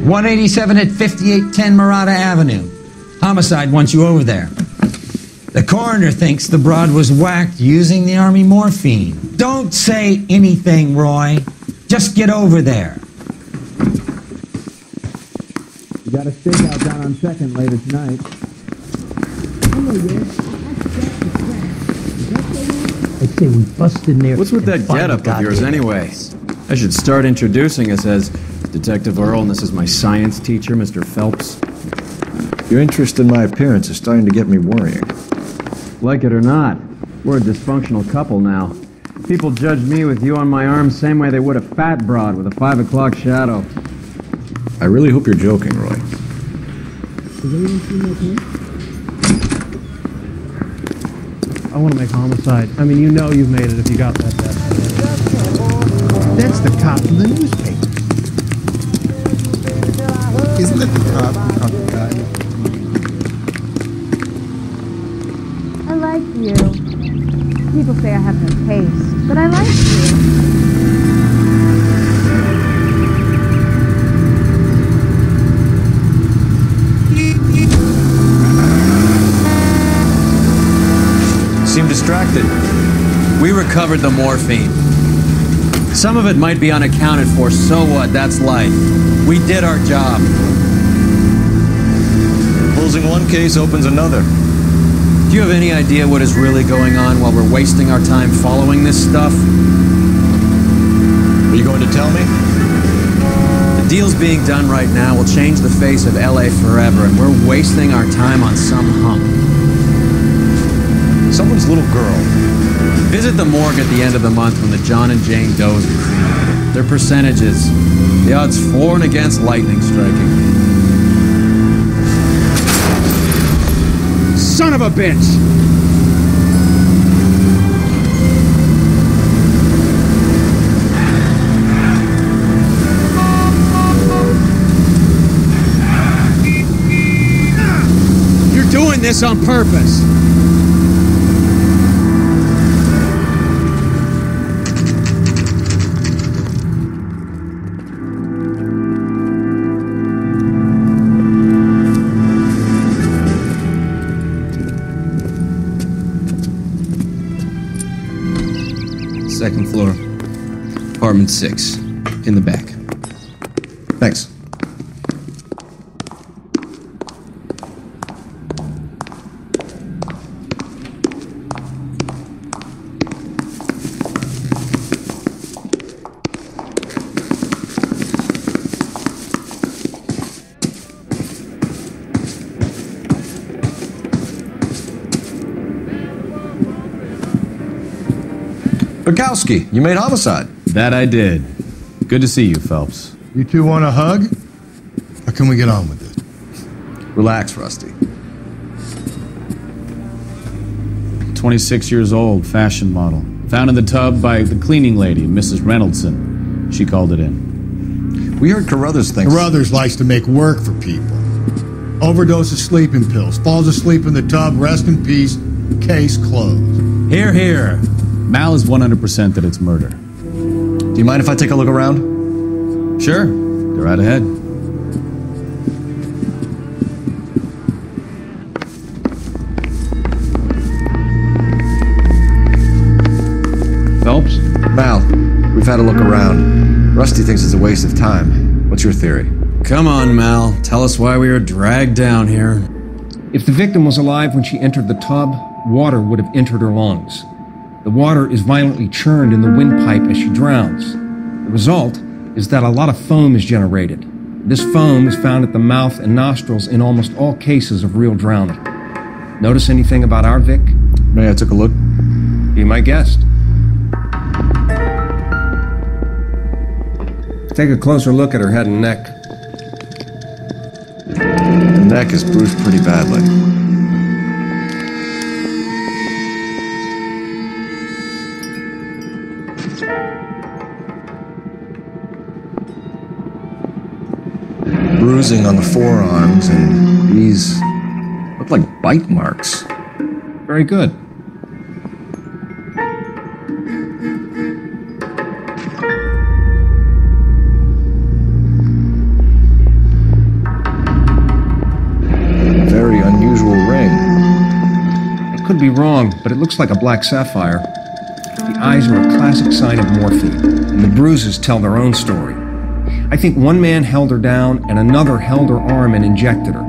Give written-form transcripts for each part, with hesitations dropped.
187 at 5810 Murata Avenue. Homicide wants you over there. The coroner thinks the broad was whacked using the Army morphine. Don't say anything, Roy. Just get over there. You got a stakeout down on 2nd later tonight. I'd say we busted in there. What's with that getup of yours anyway? I should start introducing us as Detective Earl, and this is my science teacher, Mr. Phelps. Your interest in my appearance is starting to get me worrying. Like it or not, we're a dysfunctional couple now. People judge me with you on my arm same way they would a fat broad with a 5 o'clock shadow. I really hope you're joking, Roy. I want to make homicide. I mean, you know you've made it if you got that. That's the cop from the newspaper. Isn't it the cop who caught the guy? I like you. People say I have no taste, but I like you. Seem distracted. We recovered the morphine. Some of it might be unaccounted for, so what? That's life. We did our job. Closing one case opens another. Do you have any idea what is really going on while we're wasting our time following this stuff? Are you going to tell me? The deals being done right now will change the face of LA forever, and we're wasting our time on some hump. Someone's little girl. Visit the morgue at the end of the month when the John and Jane Does are cremated. Their percentages. The odds for and against lightning striking. Son of a bitch! You're doing this on purpose. Second floor, apartment 6, in the back. Thanks. Bukowski, you made homicide. That I did. Good to see you, Phelps. You two want a hug? Or can we get on with this? Relax, Rusty. 26 years old, fashion model. Found in the tub by the cleaning lady, Mrs. Reynoldson. She called it in. We heard Carruthers thinks... Carruthers likes to make work for people. Overdose of sleeping pills. Falls asleep in the tub. Rest in peace. Case closed. Here, here. Mal is 100% that it's murder. Do you mind if I take a look around? Sure. Go right ahead. Phelps? Mal, we've had a look around. Rusty thinks it's a waste of time. What's your theory? Come on, Mal. Tell us why we were dragged down here. If the victim was alive when she entered the tub, water would have entered her lungs. The water is violently churned in the windpipe as she drowns. The result is that a lot of foam is generated. This foam is found at the mouth and nostrils in almost all cases of real drowning. Notice anything about our Vic? May I take a look? Be my guest. Take a closer look at her head and neck. The neck is bruised pretty badly. Bruising on the forearms, and these look like bite marks. Very good. could be wrong, but it looks like a black sapphire. The eyes are a classic sign of morphine, and the bruises tell their own story. I think one man held her down, and another held her arm and injected her.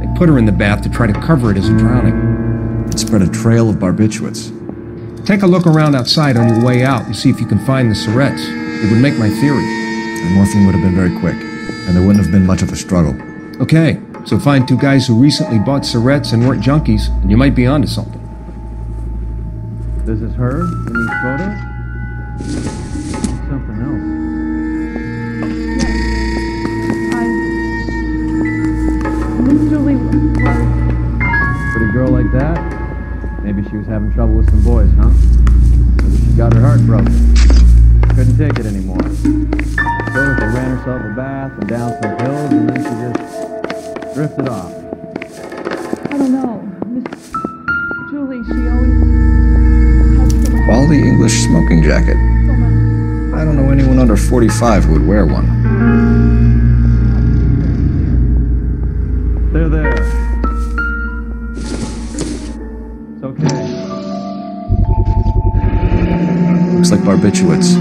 They put her in the bath to try to cover it as a drowning. It spread a trail of barbiturates. Take a look around outside on your way out and see if you can find the syrettes. It would make my theory. The morphine would have been very quick, and there wouldn't have been much of a struggle. Okay, so find two guys who recently bought syrettes and weren't junkies, and you might be onto something. This is her in these photos? Something else. Miss Julie was... Pretty girl like that? Maybe she was having trouble with some boys, huh? Maybe she got her heart broken. Couldn't take it anymore. So she ran herself a bath and down some pills, and then she just drifted off. I don't know. Miss Julie, she always had so much... Quality English smoking jacket. So much... I don't know anyone under 45 who would wear one. They're there. It's okay. Looks like barbiturates.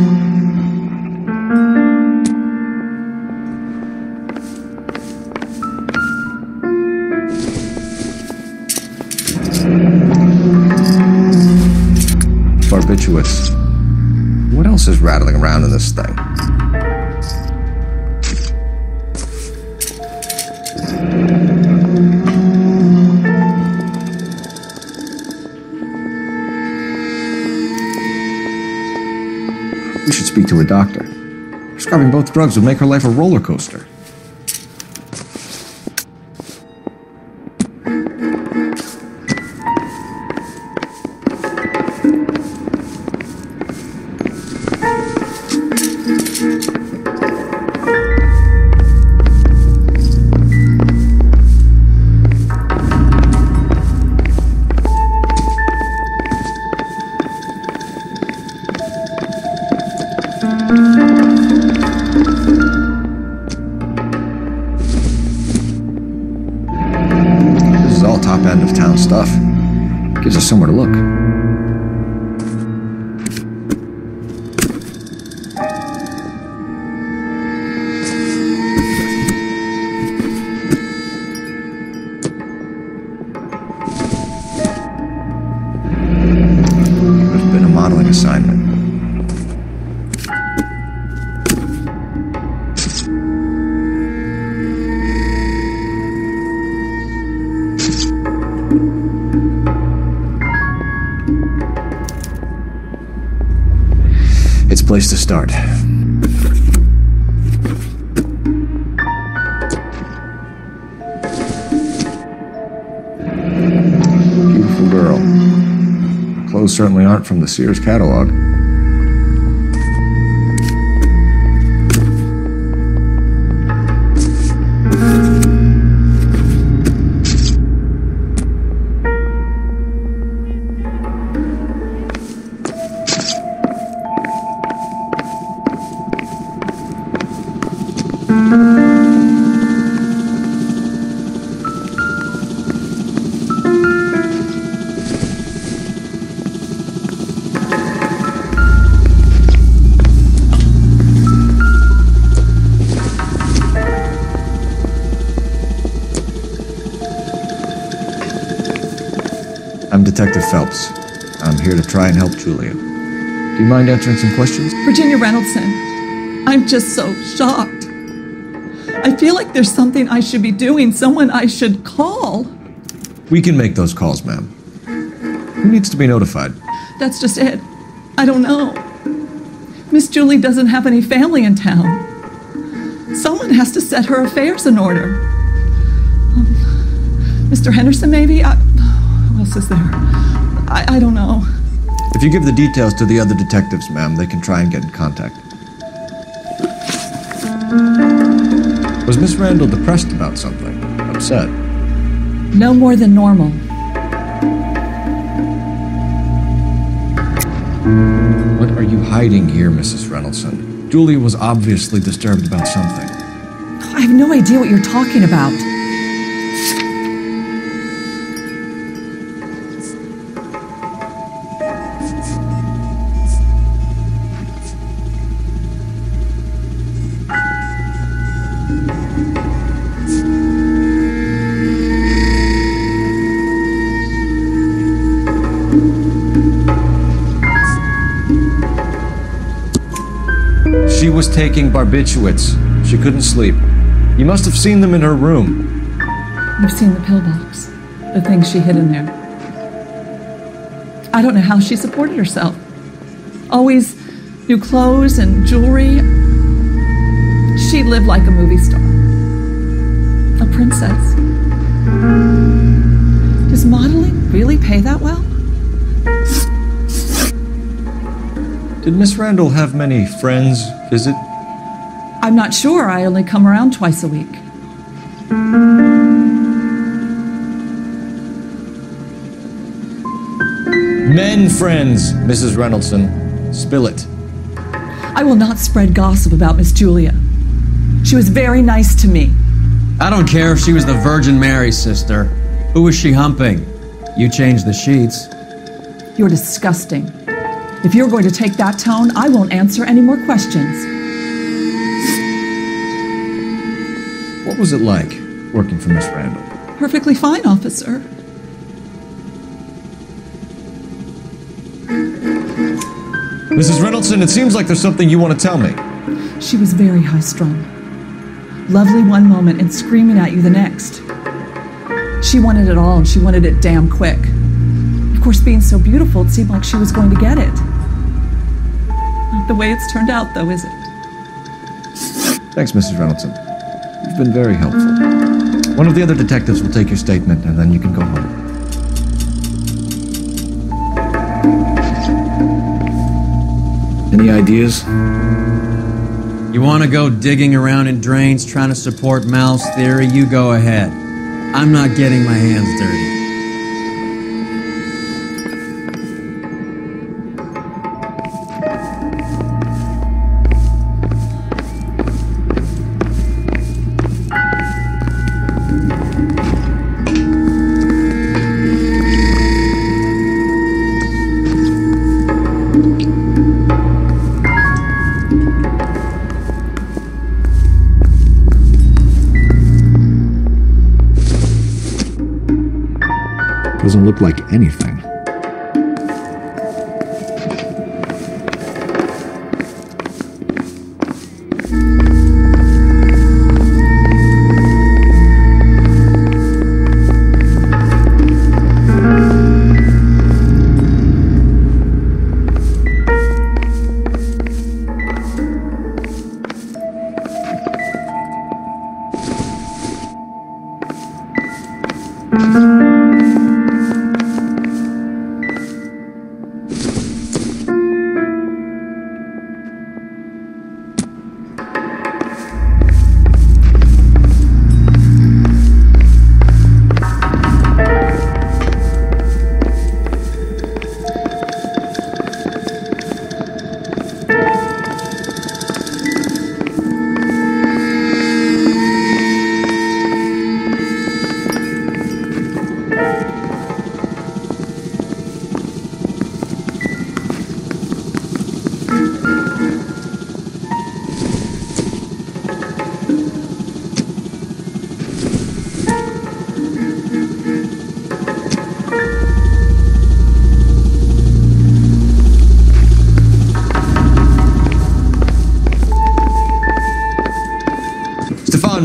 Barbiturates. What else is rattling around in this thing? We should speak to a doctor. Prescribing both drugs would make her life a roller coaster. This is all top end of town stuff. Gives us somewhere to look. There's been a modeling assignment. It's a place to start. Beautiful girl. Clothes certainly aren't from the Sears catalog. I'm Detective Phelps. I'm here to try and help Julia. Do you mind answering some questions? Virginia Reynoldson, I'm just so shocked. I feel like there's something I should be doing, someone I should call. We can make those calls, ma'am. Who needs to be notified? That's just it. I don't know. Miss Julie doesn't have any family in town. Someone has to set her affairs in order. Mr. Henderson, maybe? Who else is there? I don't know. If you give the details to the other detectives, ma'am, they can try and get in contact. Was Miss Randall depressed about something? Upset? No more than normal. What are you hiding here, Mrs. Reynoldson? Julia was obviously disturbed about something. I have no idea what you're talking about. She was taking barbiturates. She couldn't sleep. You must have seen them in her room. You've seen the pillbox, the things she hid in there. I don't know how she supported herself. Always new clothes and jewelry. She lived like a movie star. A princess. Does modeling really pay that well? Did Miss Randall have many friends visit? I'm not sure. I only come around twice a week. Men friends, Mrs. Reynoldson. Spill it. I will not spread gossip about Miss Julia. She was very nice to me. I don't care if she was the Virgin Mary's sister. Who was she humping? You changed the sheets. You're disgusting. If you're going to take that tone, I won't answer any more questions. What was it like working for Miss Randall? Perfectly fine, officer. Mrs. Reynoldson, it seems like there's something you want to tell me. She was very high-strung. Lovely one moment and screaming at you the next. She wanted it all, and she wanted it damn quick. Of course, being so beautiful, it seemed like she was going to get it. Not the way it's turned out, though, is it? Thanks, Mrs. Reynoldson. You've been very helpful. One of the other detectives will take your statement, and then you can go home. Any ideas? You want to go digging around in drains trying to support Mal's theory? You go ahead. I'm not getting my hands dirty. Doesn't look like anything.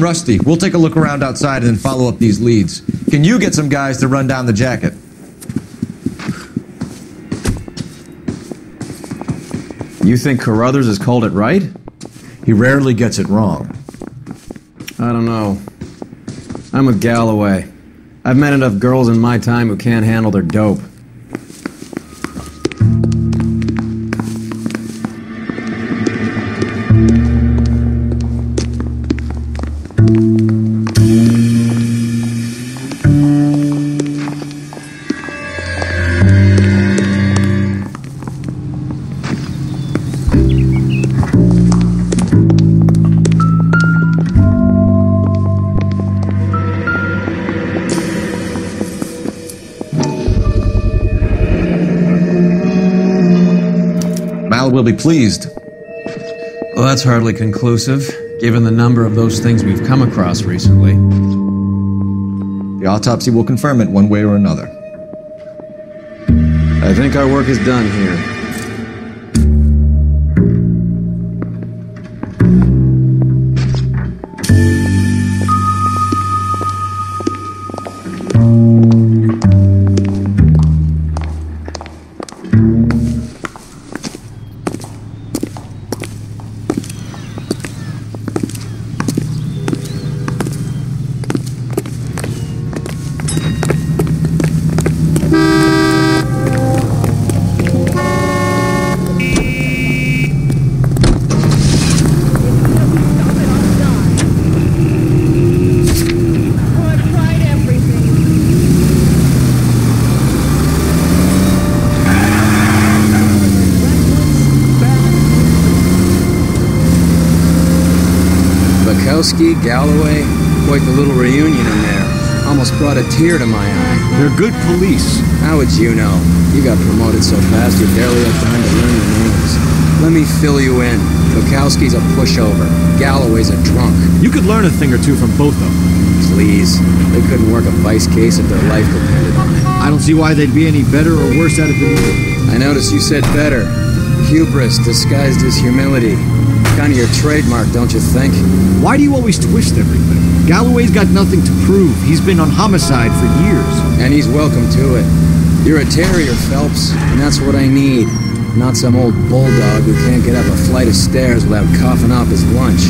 Rusty, we'll take a look around outside and then follow up these leads. Can you get some guys to run down the jacket? You think Carruthers has called it right? He rarely gets it wrong. I don't know. I'm with Galloway. I've met enough girls in my time who can't handle their dope. Will be pleased. Well, that's hardly conclusive. given the number of those things we've come across recently. The autopsy will confirm it one way or another. I think our work is done here. Galloway, quite the little reunion in there. Almost brought a tear to my eye. They're good police. How would you know? You got promoted so fast you barely had time to learn their names. Let me fill you in. Bukowski's a pushover. Galloway's a drunk. You could learn a thing or two from both of them. Please. They couldn't work a vice case if their life depended on it. I don't see why they'd be any better or worse at it than you. I noticed you said better. Hubris disguised as humility. Kind of your trademark, don't you think? Why do you always twist everything? Galloway's got nothing to prove. He's been on homicide for years. And he's welcome to it. You're a terrier, Phelps, and that's what I need. Not some old bulldog who can't get up a flight of stairs without coughing up his lunch.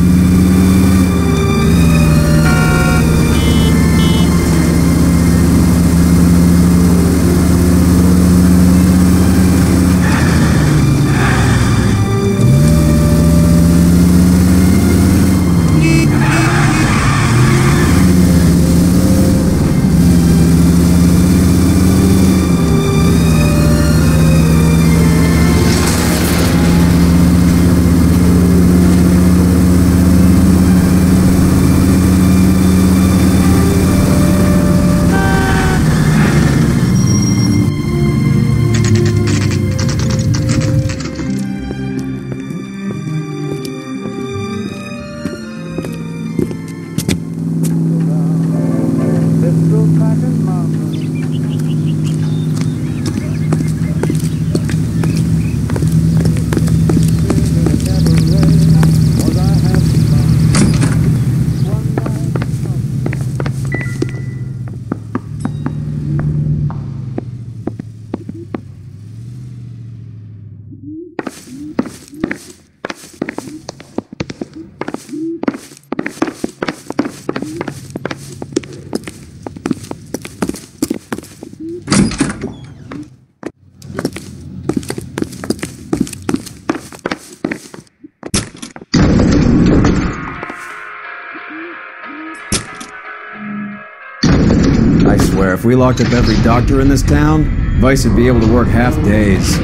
If we locked up every doctor in this town, Vice would be able to work half days.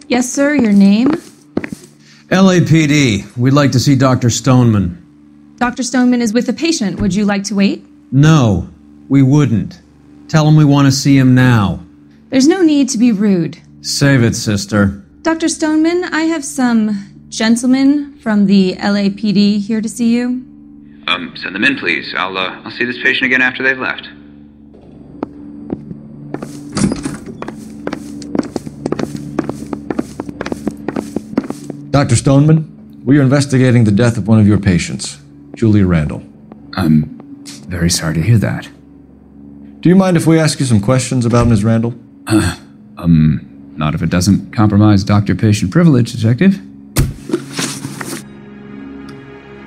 Yes, sir, your name? LAPD. We'd like to see Dr. Stoneman. Dr. Stoneman is with a patient. Would you like to wait? No, we wouldn't. Tell him we want to see him now. There's no need to be rude. Save it, sister. Dr. Stoneman, I have some gentlemen from the LAPD here to see you. Send them in, please. I'll see this patient again after they've left. Dr. Stoneman, we are investigating the death of one of your patients, Julia Randall. I'm very sorry to hear that. Do you mind if we ask you some questions about Ms. Randall? Not if it doesn't compromise doctor-patient privilege, Detective.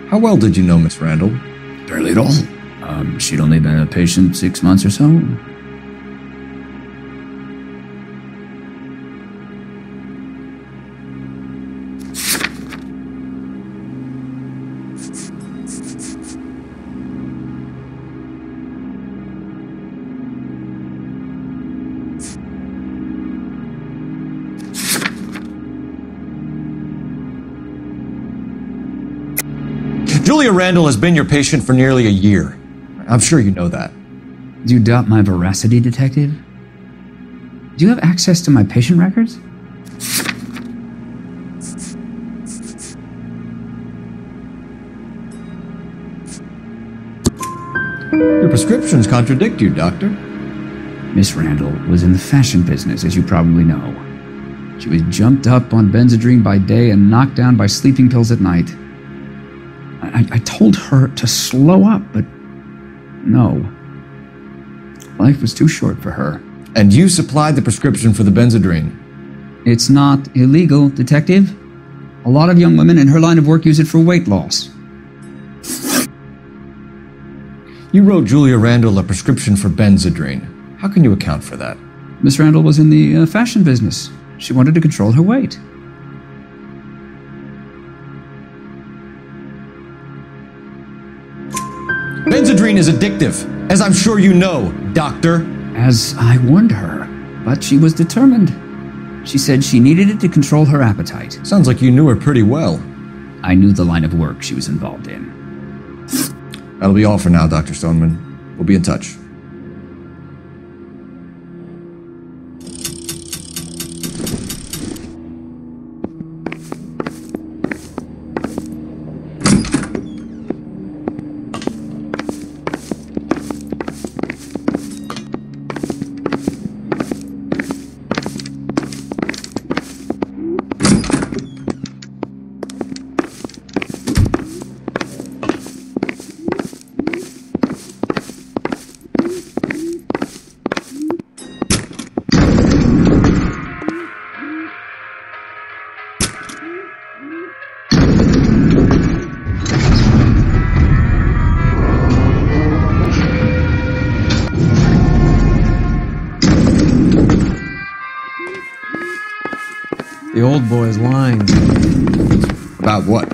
How well did you know Miss Randall? Barely at all. She'd only been a patient 6 months or so. Julia Randall has been your patient for nearly a year. I'm sure you know that. Do you doubt my veracity, Detective? Do you have access to my patient records? Your prescriptions contradict you, Doctor. Miss Randall was in the fashion business, as you probably know. She was jumped up on Benzedrine by day and knocked down by sleeping pills at night. I told her to slow up, but no. Life was too short for her. And you supplied the prescription for the Benzedrine. It's not illegal, Detective. A lot of young women in her line of work use it for weight loss. You wrote Julia Randall a prescription for Benzedrine. How can you account for that? Miss Randall was in the fashion business. She wanted to control her weight. Benzedrine is addictive, as I'm sure you know, Doctor. As I warned her, but she was determined. She said she needed it to control her appetite. Sounds like you knew her pretty well. I knew the line of work she was involved in. That'll be all for now, Dr. Stoneman. We'll be in touch. The old boy's lying. About what?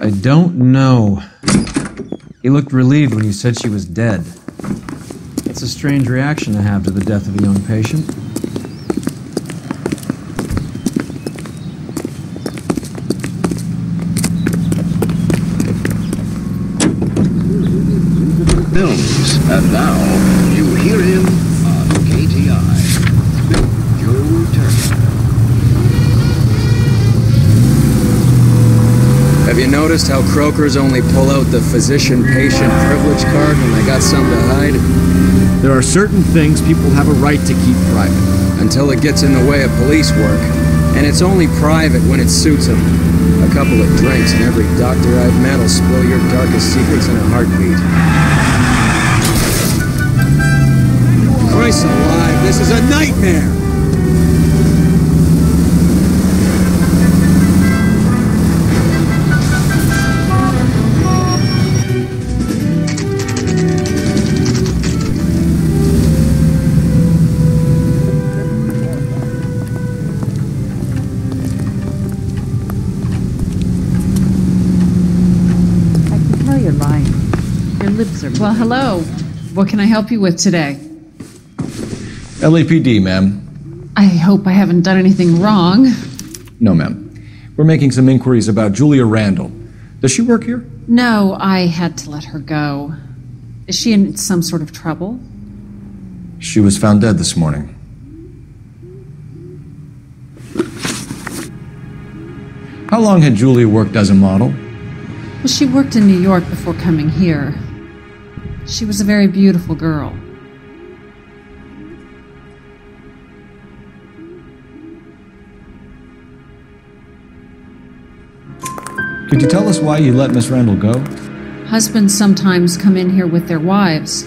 I don't know. He looked relieved when you said she was dead. It's a strange reaction to have to the death of a young patient. Films, and now you hear him on KTI. Joe Turner. Have you noticed how croakers only pull out the physician-patient privilege card when they got something to hide? There are certain things people have a right to keep private. Until it gets in the way of police work. And it's only private when it suits them. A couple of drinks and every doctor I've met will spill your darkest secrets in a heartbeat. Christ alive, this is a nightmare! Well, hello. What can I help you with today? LAPD, ma'am. I hope I haven't done anything wrong. No, ma'am. We're making some inquiries about Julia Randall. Does she work here? No, I had to let her go. Is she in some sort of trouble? She was found dead this morning. How long had Julia worked as a model? Well, she worked in New York before coming here. She was a very beautiful girl. Could you tell us why you let Miss Randall go? Husbands sometimes come in here with their wives.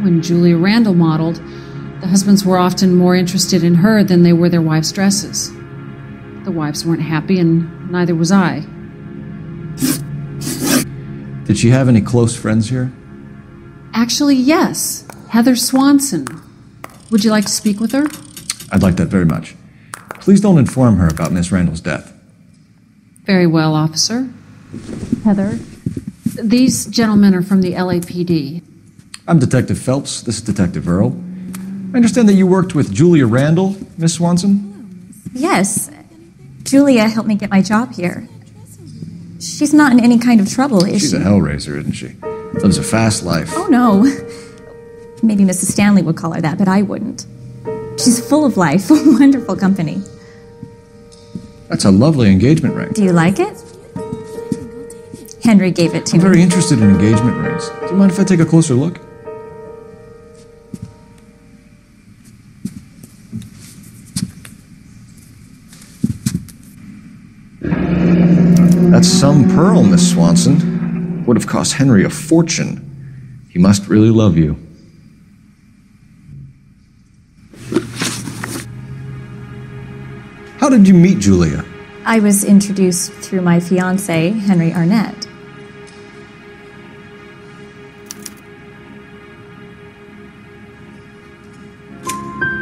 When Julia Randall modeled, the husbands were often more interested in her than they were their wives' dresses. The wives weren't happy, and neither was I. Did she have any close friends here? Actually, yes. Heather Swanson. Would you like to speak with her? I'd like that very much. Please don't inform her about Miss Randall's death. Very well, officer. Heather, these gentlemen are from the LAPD. I'm Detective Phelps. This is Detective Earl. I understand that you worked with Julia Randall, Miss Swanson? Yes. Julia helped me get my job here. She's not in any kind of trouble, is she? She's a hellraiser, isn't she? Lives a fast life. Oh, no. Maybe Mrs. Stanley would call her that, but I wouldn't. She's full of life, wonderful company. That's a lovely engagement ring. Do you like it? Henry gave it to me. I'm very interested in engagement rings. Do you mind if I take a closer look? That's some pearl, Miss Swanson. Would have cost Henry a fortune. He must really love you. How did you meet Julia? I was introduced through my fiancé, Henry Arnett.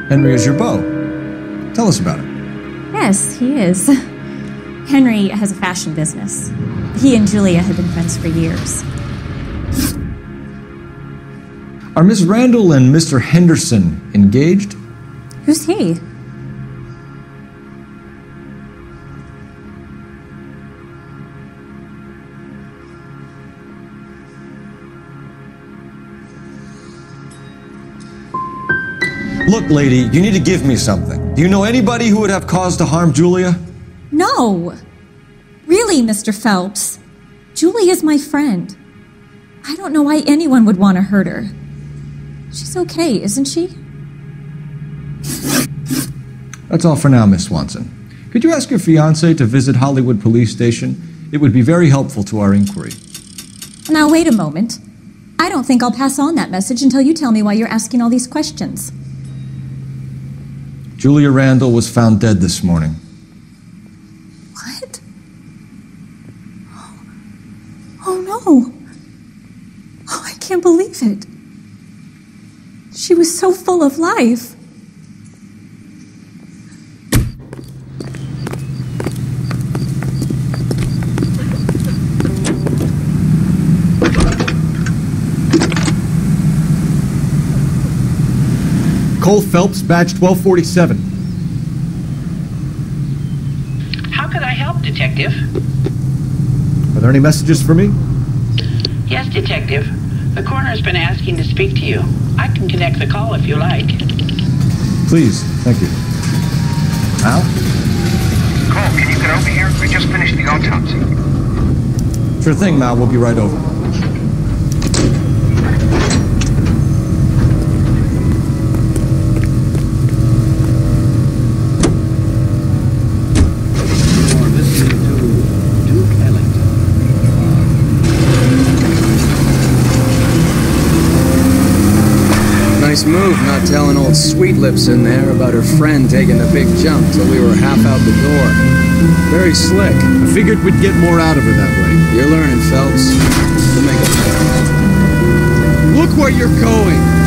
Henry is your beau. Tell us about it. Yes, he is. Henry has a fashion business. He and Julia have been friends for years. Are Miss Randall and Mr. Henderson engaged? Who's he? Look, lady, you need to give me something. Do you know anybody who would have cause to harm Julia? No. Really, Mr. Phelps. Julie is my friend. I don't know why anyone would want to hurt her. She's okay, isn't she? That's all for now, Miss Swanson. Could you ask your fiancé to visit Hollywood Police Station? It would be very helpful to our inquiry. Now, wait a moment. I don't think I'll pass on that message until you tell me why you're asking all these questions. Julia Randall was found dead this morning. What? Oh, no. Oh, I can't believe it. She was so full of life. Cole Phelps, badge 1247. How could I help, Detective? Are there any messages for me? Yes, Detective. The coroner's been asking to speak to you. I can connect the call if you like. Please, thank you. Al? Cole, can you get over here? We just finished the autopsy. Sure thing, Mal. We'll be right over. Nice move not telling old Sweet Lips in there about her friend taking a big jump till we were half out the door. Very slick. I figured we'd get more out of her that way. You're learning, Phelps. We'll make it better. Look where you're going!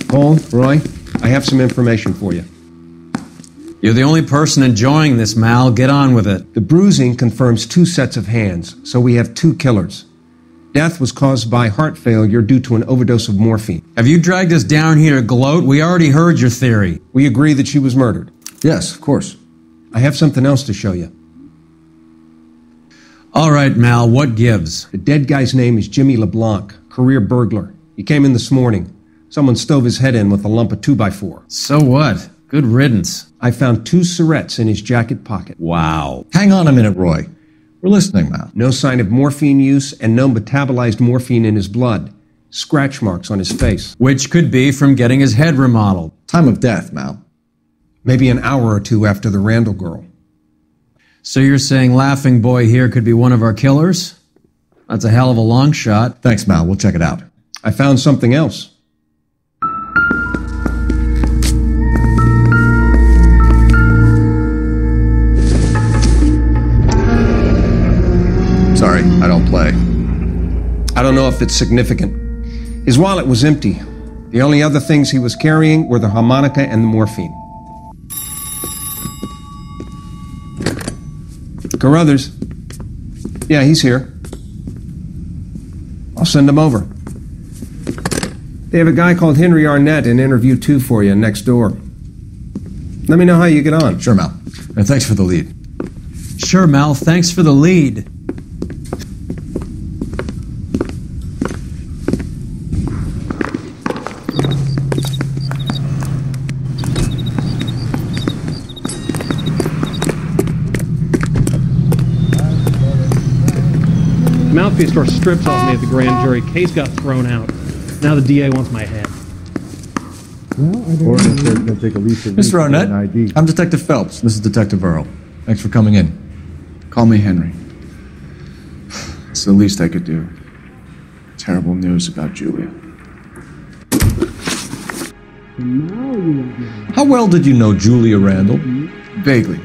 Cole, Roy, I have some information for you. You're the only person enjoying this, Mal. Get on with it. The bruising confirms 2 sets of hands, so we have 2 killers. Death was caused by heart failure due to an overdose of morphine. Have you dragged us down here to gloat? We already heard your theory. We agree that she was murdered. Yes, of course. I have something else to show you. All right, Mal, what gives? The dead guy's name is Jimmy LeBlanc, career burglar. He came in this morning. Someone stove his head in with a lump of 2x4. So what? Good riddance. I found 2 syrettes in his jacket pocket. Wow. Hang on a minute, Roy. We're listening, Mal. No sign of morphine use and no metabolized morphine in his blood. Scratch marks on his face. Which could be from getting his head remodeled. Time of death, Mal. Maybe an hour or two after the Randall girl. So you're saying Laughing Boy here could be one of our killers? That's a hell of a long shot. Thanks, Mal. We'll check it out. I found something else. Sorry, I don't play. I don't know if it's significant. His wallet was empty. The only other things he was carrying were the harmonica and the morphine. Carruthers. Yeah, he's here. I'll send him over. They have a guy called Henry Arnett in interview 2 for you next door. Let me know how you get on. Sure, Mal. And thanks for the lead. Sure, Mel. Thanks for the lead. Mouthpiece store stripped off me at the grand jury. Case got thrown out. Now the DA wants my head. Mr. Arnett, I'm Detective Phelps. This is Detective Earl. Thanks for coming in. Call me Henry. It's the least I could do. Terrible news about Julia. How well did you know Julia Randall? Vaguely.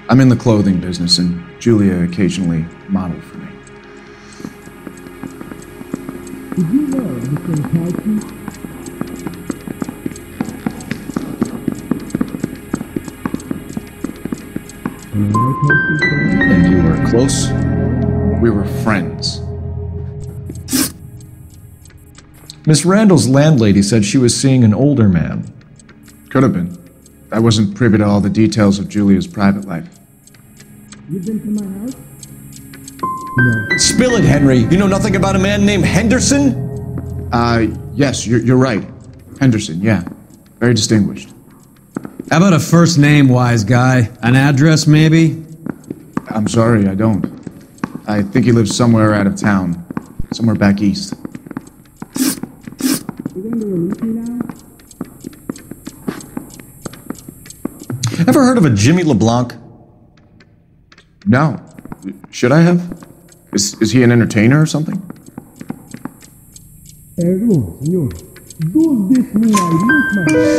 I'm in the clothing business, and Julia occasionally modeled for me. Did you know Mr. And you were close? We were friends. Miss Randall's landlady said she was seeing an older man. Could have been. I wasn't privy to all the details of Julia's private life. You been to my house? No. Spill it, Henry. You know nothing about a man named Henderson? Yes, you're right. Henderson, yeah. Very distinguished. How about a first name, wise guy? An address, maybe? I'm sorry, I don't. I think he lives somewhere out of town. Somewhere back east. Ever heard of a Jimmy LeBlanc? No. Should I have? Is he an entertainer or something?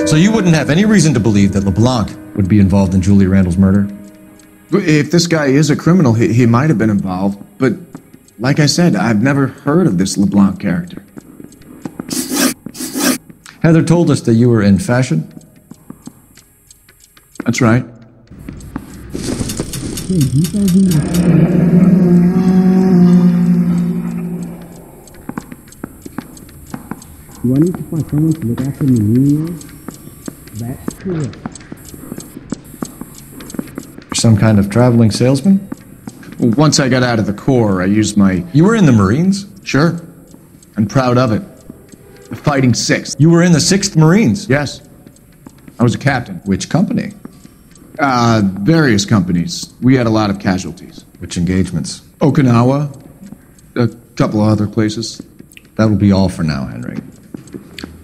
So you wouldn't have any reason to believe that LeBlanc would be involved in Julia Randall's murder? If this guy is a criminal, he might have been involved, but like I said, I've never heard of this LeBlanc character. Heather told us that you were in fashion? That's right. Do I need to find someone to look after me meals? That's correct. You're some kind of traveling salesman? Well, once I got out of the Corps, I used my... You were in the Marines? Sure. I'm proud of it. The Fighting Sixth. You were in the 6th Marines? Yes. I was a captain. Which company? Various companies. We had a lot of casualties. Which engagements? Okinawa. A couple of other places. That will be all for now, Henry.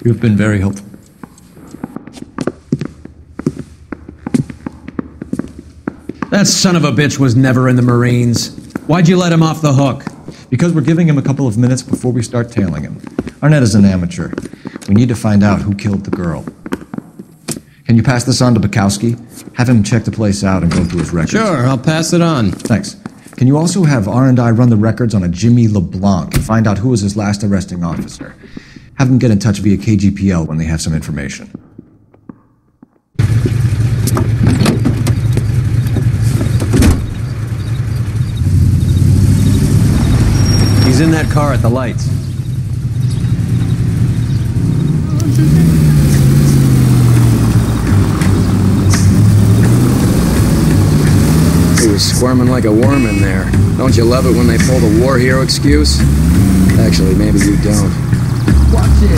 You have been very helpful. That son of a bitch was never in the Marines. Why'd you let him off the hook? Because we're giving him a couple of minutes before we start tailing him. Arnett is an amateur. We need to find out who killed the girl. Can you pass this on to Bukowski? Have him check the place out and go through his records. Sure, I'll pass it on. Thanks. Can you also have R&I run the records on a Jimmy LeBlanc and find out who was his last arresting officer? Have them get in touch via KGPL when they have some information. He's in that car at the lights. He was squirming like a worm in there. Don't you love it when they pull the war hero excuse? Actually, maybe you don't. Watch it.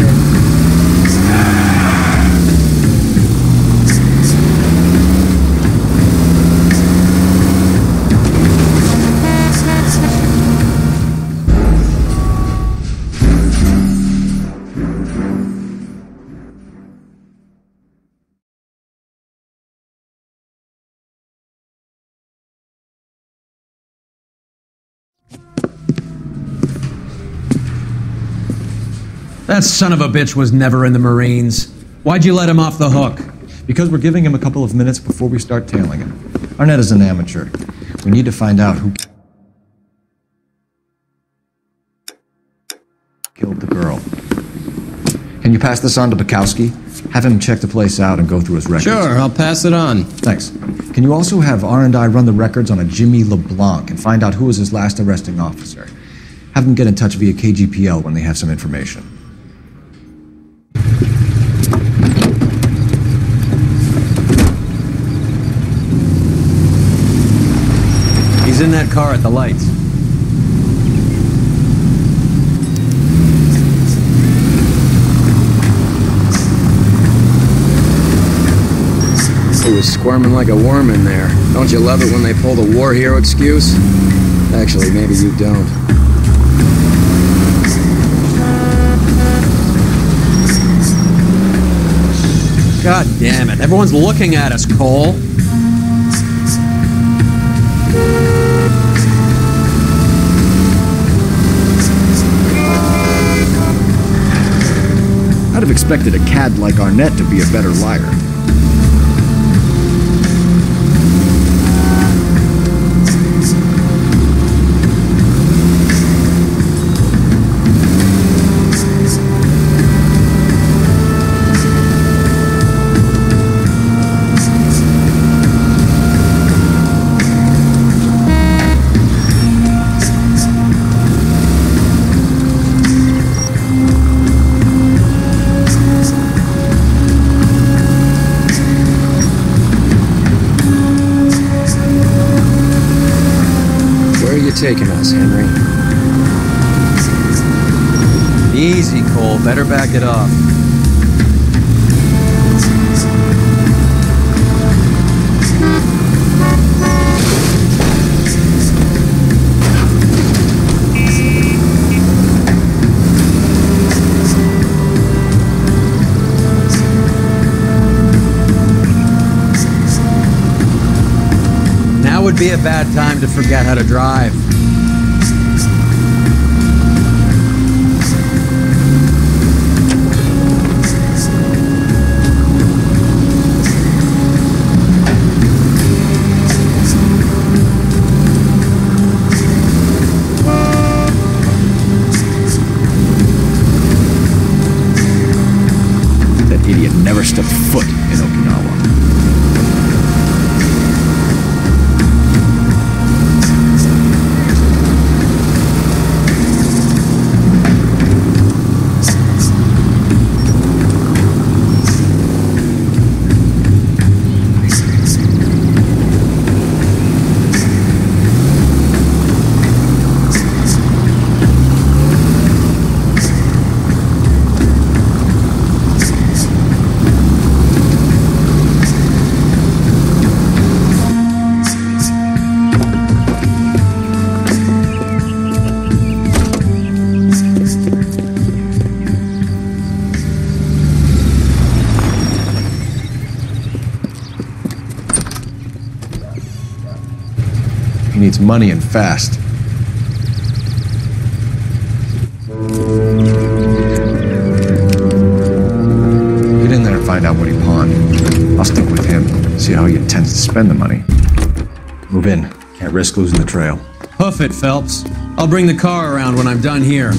That son of a bitch was never in the Marines. Why'd you let him off the hook? Because we're giving him a couple of minutes before we start tailing him. Arnett is an amateur. We need to find out who killed the girl. Can you pass this on to Bukowski? Have him check the place out and go through his records. Sure, I'll pass it on. Thanks. Can you also have R&I run the records on a Jimmy LeBlanc and find out who was his last arresting officer? Have them get in touch via KGPL when they have some information. He's in that car at the lights. He was squirming like a worm in there. Don't you love it when they pull the war hero excuse? Actually, maybe you don't. God damn it. Everyone's looking at us, Cole. I'd have expected a cad like Arnett to be a better liar. Taking us, Henry. Easy, Cole. Better back it up. Now would be a bad time to forget how to drive. Never stepped foot in Okinawa. Needs money and fast. Get in there and find out what he pawned. I'll stick with him, see how he intends to spend the money. Move in. Can't risk losing the trail. Hoof it, Phelps. I'll bring the car around when I'm done here.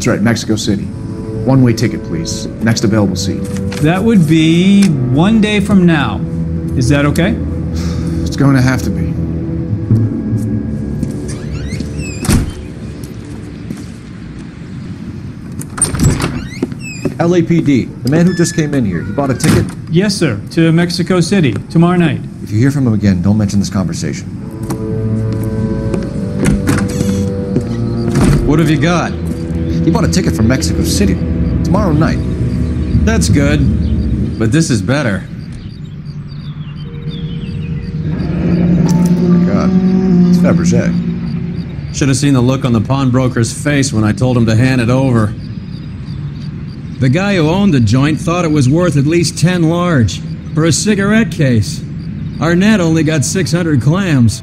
That's right, Mexico City. One-way ticket, please. Next available seat. That would be 1 day from now. Is that okay? It's going to have to be. LAPD, the man who just came in here, he bought a ticket? Yes, sir. To Mexico City, tomorrow night. If you hear from him again, don't mention this conversation. What have you got? He bought a ticket from Mexico City, tomorrow night. That's good, but this is better. Oh my God, it's Fabergé. Should have seen the look on the pawnbroker's face when I told him to hand it over. The guy who owned the joint thought it was worth at least 10 large for a cigarette case. Arnett only got 600 clams.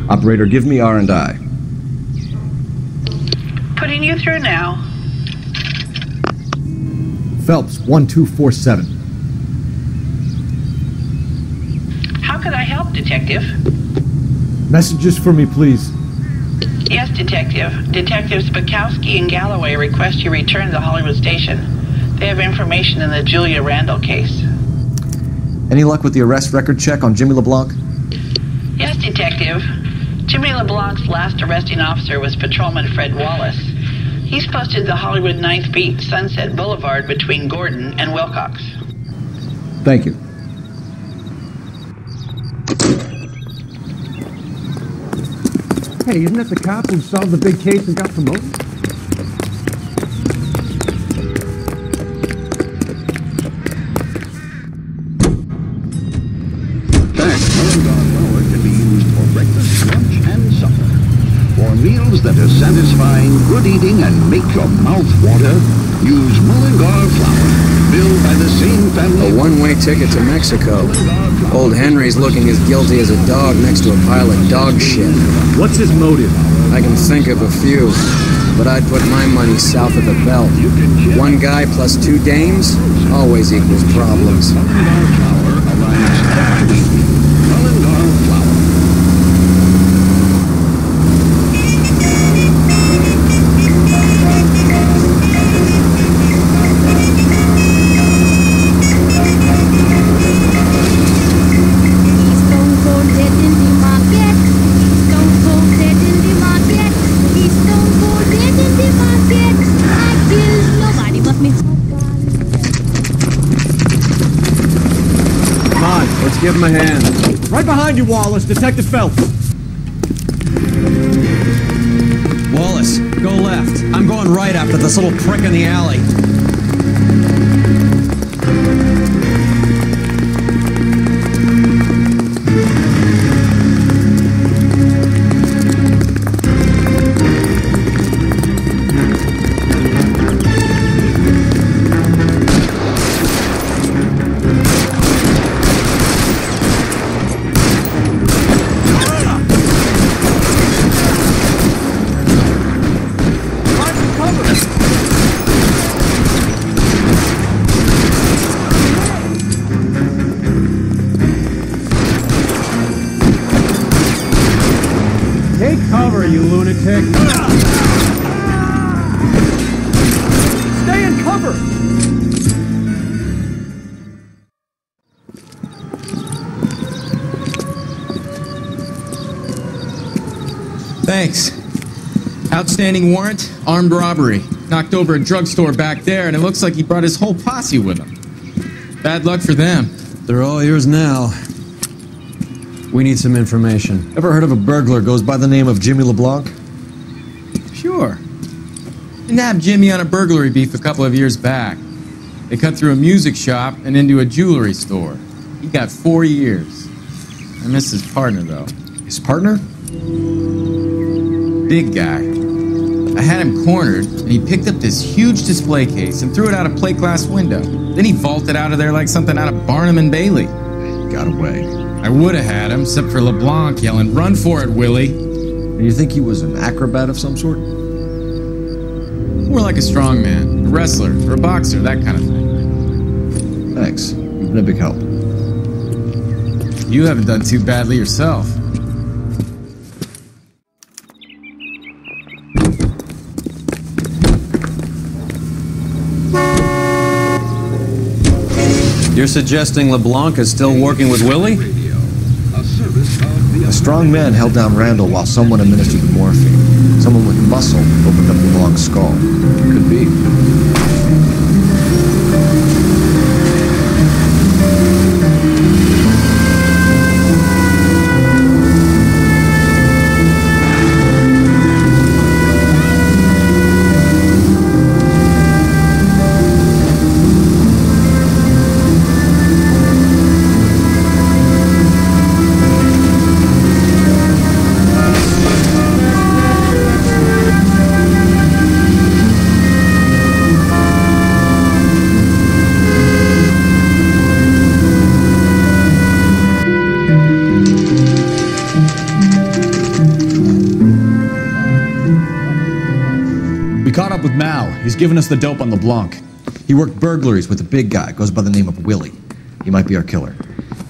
Operator, give me R&I. Putting you through now. Phelps, 1247. How could I help, Detective? Messages for me, please. Yes, Detective. Detectives Bukowski and Galloway request you return to Hollywood Station. They have information in the Julia Randall case. Any luck with the arrest record check on Jimmy LeBlanc? Yes, Detective. Jimmy LeBlanc's last arresting officer was Patrolman Fred Wallace. He's posted the Hollywood 9th Beat, Sunset Boulevard between Gordon and Wilcox. Thank you. Hey, isn't that the cop who solved the big case and got promoted? Flour can be used for breakfast, lunch, and supper. For meals that are satisfying, good eating, and make your mouth water, use Mullingar flour, built by the same family. A one-way ticket to Mexico. Old Henry's looking as guilty as a dog next to a pile of dog shit. What's his motive? I can think of a few, but I'd put my money south of the belt. One guy plus two dames always equals problems. Give him a hand. Right behind you, Wallace. Detective Phelps. Wallace, go left. I'm going right after this little prick in the alley. You lunatic. Stay in cover! Thanks. Outstanding warrant, armed robbery. Knocked over a drugstore back there, and it looks like he brought his whole posse with him. Bad luck for them. They're all yours now. We need some information. Ever heard of a burglar goes by the name of Jimmy LeBlanc? Sure. We nabbed Jimmy on a burglary beef a couple of years back. They cut through a music shop and into a jewelry store. He got 4 years. I miss his partner, though. His partner? Big guy. I had him cornered, and he picked up this huge display case and threw it out a plate glass window. Then he vaulted out of there like something out of Barnum and Bailey. He got away. I would have had him, except for LeBlanc yelling, "Run for it, Willie!" And you think he was an acrobat of some sort? More like a strongman, a wrestler, or a boxer, that kind of thing. Thanks. You've been a big help. You haven't done too badly yourself. You're suggesting LeBlanc is still working with Willie? A strong man held down Randall while someone administered the morphine. Someone with muscle opened up LeBlanc's skull. Could be. Caught up with Mal. He's given us the dope on LeBlanc. He worked burglaries with a big guy, goes by the name of Willie. He might be our killer.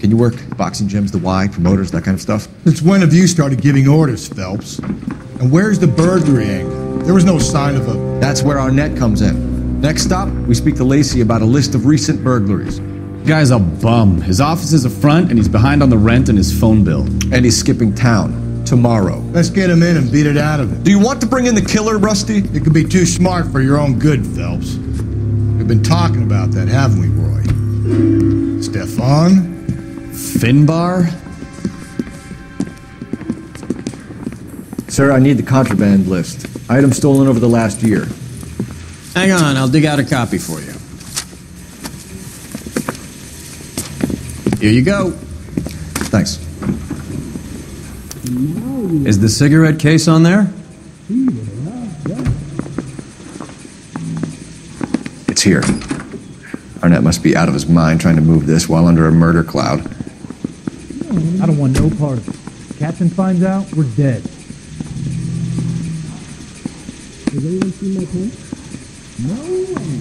Can you work boxing gyms, the Y, promoters, that kind of stuff? Since when have you started giving orders, Phelps? And where's the burglary angle? There was no sign of a... That's where our net comes in. Next stop, we speak to Lacey about a list of recent burglaries. Guy's a bum. His office is a front, and he's behind on the rent and his phone bill. And he's skipping town. Tomorrow. Let's get him in and beat it out of him. Do you want to bring in the killer, Rusty? It could be too smart for your own good, Phelps. We've been talking about that, haven't we, Roy? Stefan? Finbar? Sir, I need the contraband list. Items stolen over the last year. Hang on, I'll dig out a copy for you. Here you go. Thanks. Is the cigarette case on there? It's here. Arnett must be out of his mind trying to move this while under a murder cloud. I don't want no part of it. If Captain finds out, we're dead. Has anyone seen my pen? No way.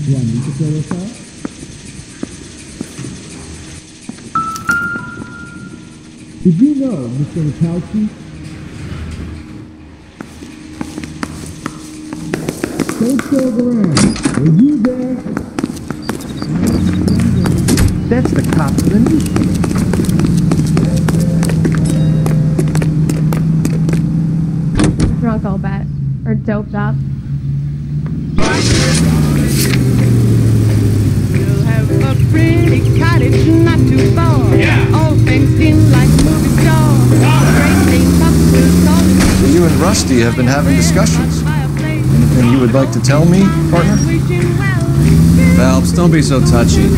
Do I need to fill this out? Did you know, Mr. Rakowski? Don't serve around. Were you there? That's the cop for the newspaper. Drunk, I'll bet. Or doped up. You'll have a pretty cottage not too far. Yeah. All fenced in like a movie star. You and Rusty have been having discussions. Anything you would like to tell me, partner? Phelps, don't be so touchy.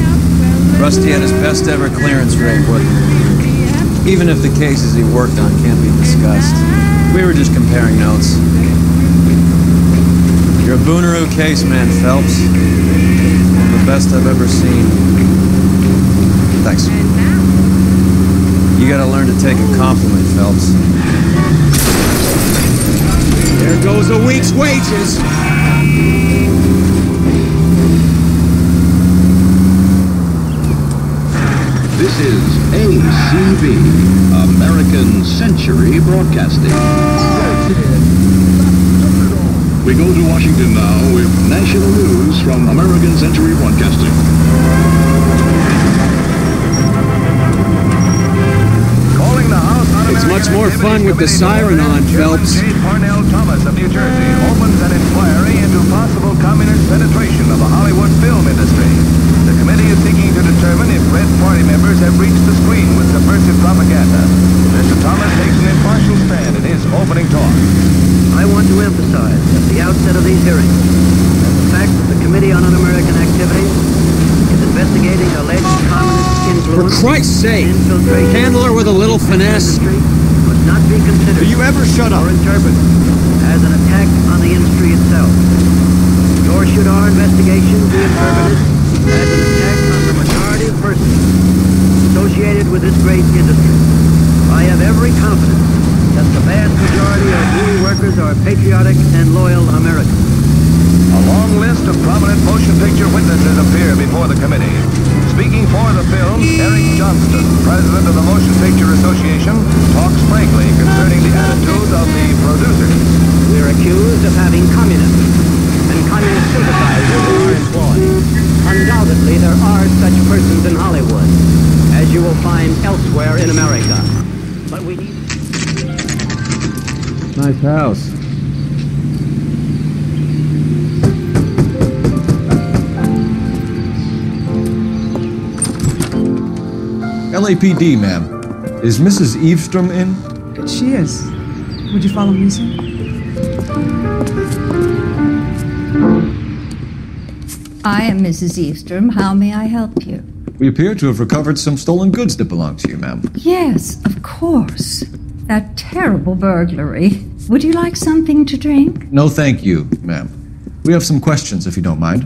Rusty had his best ever clearance rate with him. Even if the cases he worked on can't be discussed. We were just comparing notes. You're a Booneroo case man, Phelps. One of the best I've ever seen. Thanks. You gotta learn to take a compliment, Phelps. There goes a week's wages. This is ACB, American Century Broadcasting. We go to Washington now with national news from American Century Broadcasting. It's much more fun with the siren on, Phelps. Parnell Thomas of New Jersey opens an inquiry into possible communist penetration of the Hollywood film industry. The committee is seeking to determine if Red Party members have reached the screen with subversive propaganda. Mr. Thomas takes an impartial stand in his opening talk. I want to emphasize at the outset of these hearings that the fact that the Committee on Un-American Activities is investigating alleged communist influence. For Christ's sake, handle her with a little finesse. Must not be considered Do you ever shut up? or interpreted as an attack on the industry itself. Nor should our investigation be interpreted as an attack on the majority of persons associated with this great industry. I have every confidence that the vast majority of movie workers are patriotic and loyal Americans. A long list of prominent motion picture witnesses appear before the committee. Speaking for the film, Eric Johnston, president of the Motion Picture Association, talks frankly concerning the attitude of the producers. We're accused of having communists and communist sympathizers in our employ. Undoubtedly, there are such persons in Hollywood, as you will find elsewhere in America. But we need... Nice house. LAPD, ma'am. Is Mrs. Eavestrom in? She is. Would you follow me, sir? I am Mrs. Eavestrom. How may I help you? We appear to have recovered some stolen goods that belong to you, ma'am. Yes, of course. That terrible burglary. Would you like something to drink? No, thank you, ma'am. We have some questions, if you don't mind.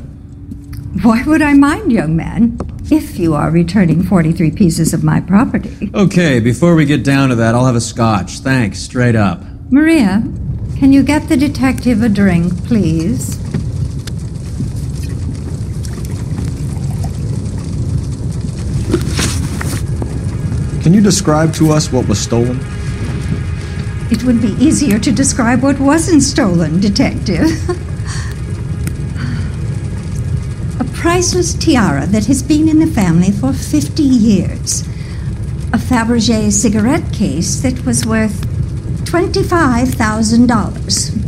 Why would I mind, young man? If you are returning 43 pieces of my property. Okay, before we get down to that, I'll have a scotch. Thanks, straight up. Maria, can you get the detective a drink, please? Can you describe to us what was stolen? It would be easier to describe what wasn't stolen, detective. A priceless tiara that has been in the family for 50 years. A Fabergé cigarette case that was worth $25,000.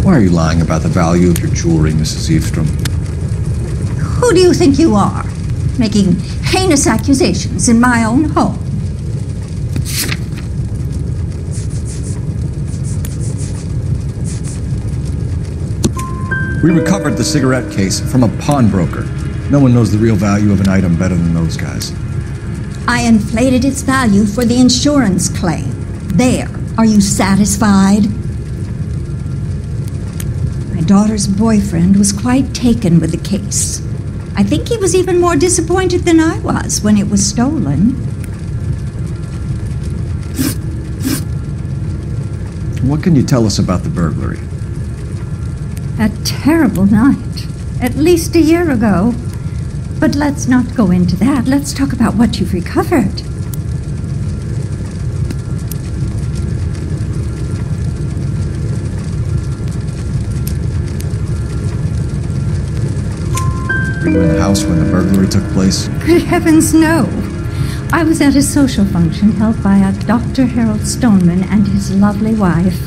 Why are you lying about the value of your jewelry, Mrs. Eavestrom? Who do you think you are? Making heinous accusations in my own home. We recovered the cigarette case from a pawnbroker. No one knows the real value of an item better than those guys. I inflated its value for the insurance claim. There. Are you satisfied? My daughter's boyfriend was quite taken with the case. I think he was even more disappointed than I was when it was stolen. What can you tell us about the burglary? A terrible night. At least a year ago. But let's not go into that. Let's talk about what you've recovered. Were you in the house when the burglary took place? Good heavens, no. I was at a social function held by a Dr. Harold Stoneman and his lovely wife.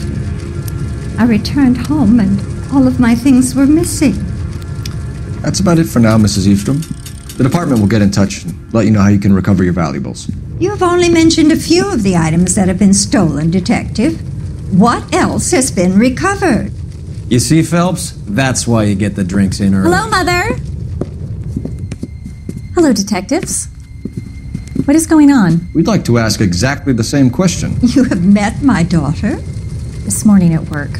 I returned home and all of my things were missing. That's about it for now, Mrs. Eavestrom. The department will get in touch and let you know how you can recover your valuables. You've only mentioned a few of the items that have been stolen, Detective. What else has been recovered? You see, Phelps? That's why you get the drinks in early. Hello, Mother. Hello, detectives. What is going on? We'd like to ask exactly the same question. You have met my daughter? This morning at work.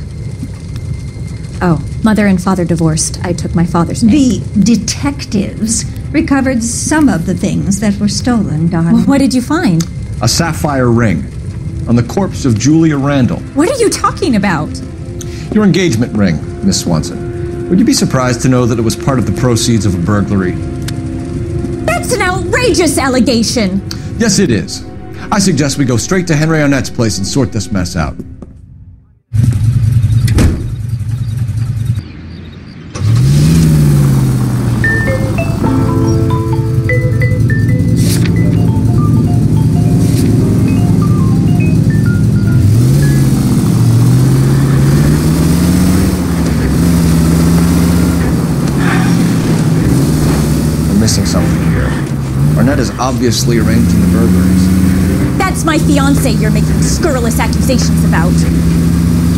Oh, Mother and Father divorced. I took my father's name. The detectives recovered some of the things that were stolen, darling. Well, what did you find? A sapphire ring on the corpse of Julia Randall. What are you talking about? Your engagement ring, Miss Swanson. Would you be surprised to know that it was part of the proceeds of a burglary? That's an outrageous allegation! Yes, it is. I suggest we go straight to Henry Arnett's place and sort this mess out. missing something here. Arnett is obviously arranging the burglaries. That's my fiance you're making scurrilous accusations about.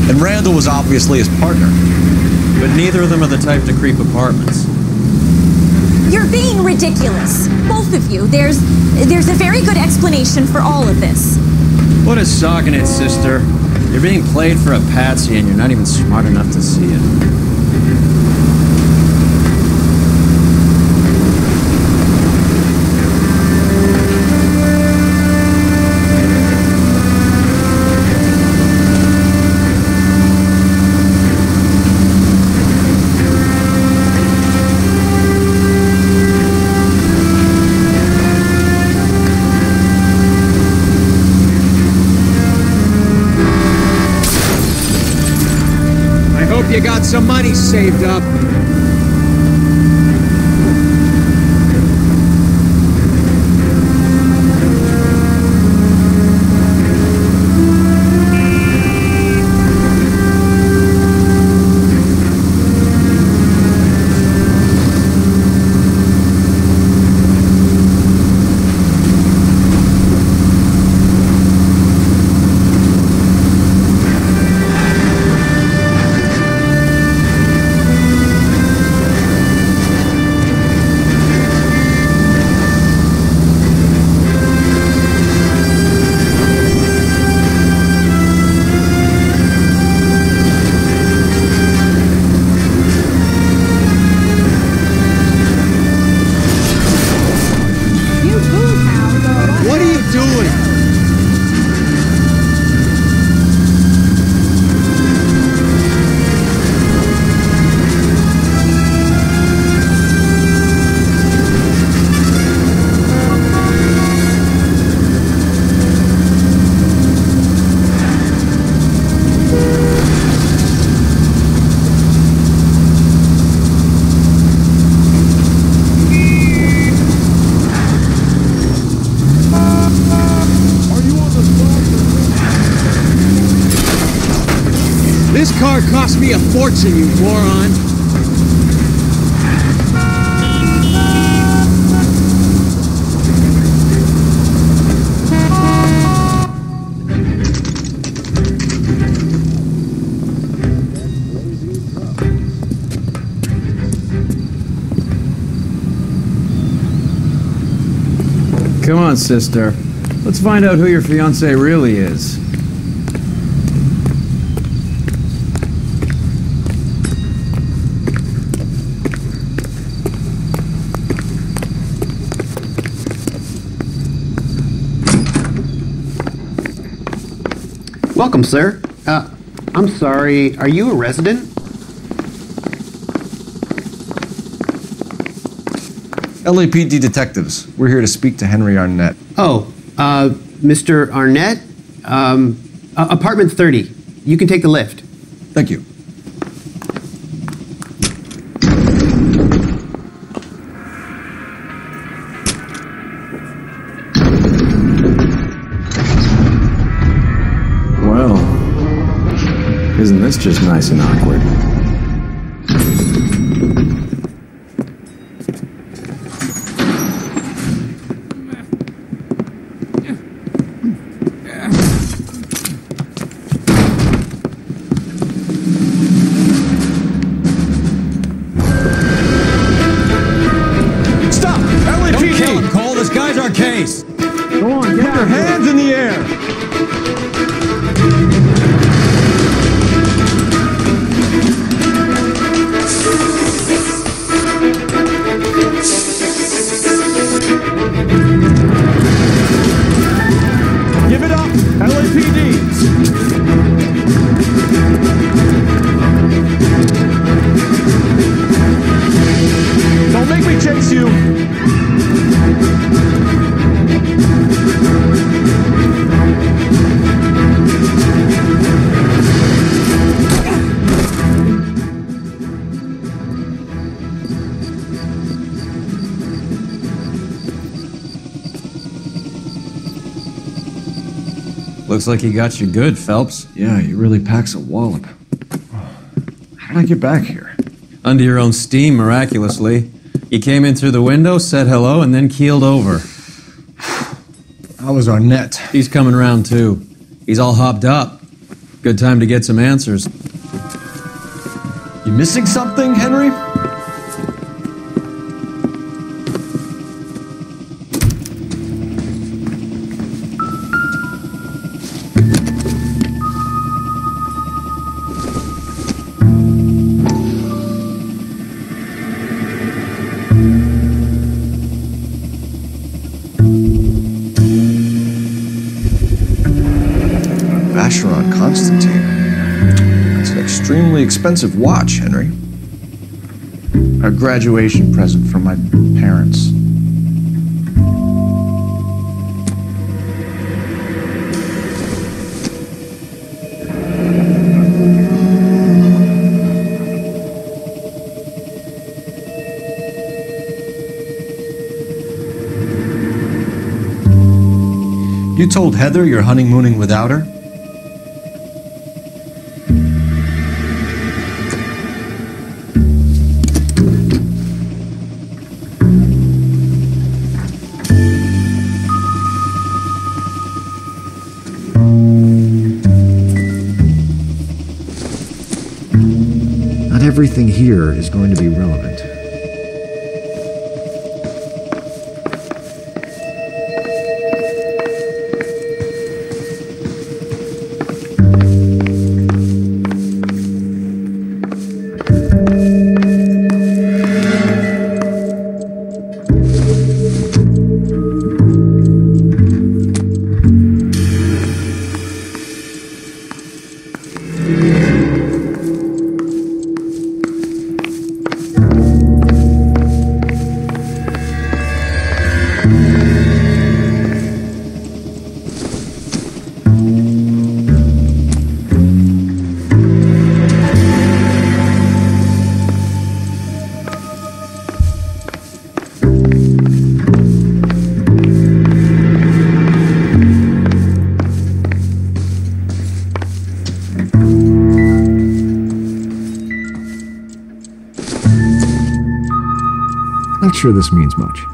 And Randall was obviously his partner. But neither of them are the type to creep apartments. You're being ridiculous. Both of you. There's a very good explanation for all of this. What is sogging it, sister? You're being played for a patsy and you're not even smart enough to see it. You got some money saved up. This car cost me a fortune, you moron! Come on, sister. Let's find out who your fiancé really is. Welcome, sir. I'm sorry, are you a resident? LAPD detectives. We're here to speak to Henry Arnett. Oh, Mr. Arnett? Apartment 30. You can take the lift. Thank you. Well, isn't this just nice and awkward? Stop! LAPD! Don't kill him, Cole. This guy's our case. Go on, get your hands in the air! Give it up, LAPD! Don't make me chase you! Looks like he got you good, Phelps. Yeah, he really packs a wallop. How did I get back here? Under your own steam, miraculously. He came in through the window, said hello, and then keeled over. How was Arnett? He's coming round, too. He's all hopped up. Good time to get some answers. You missing something, Henry? Extremely expensive watch, Henry. A graduation present from my parents. You told Heather you're honeymooning without her? Everything here is going to be relevant. Not sure this means much.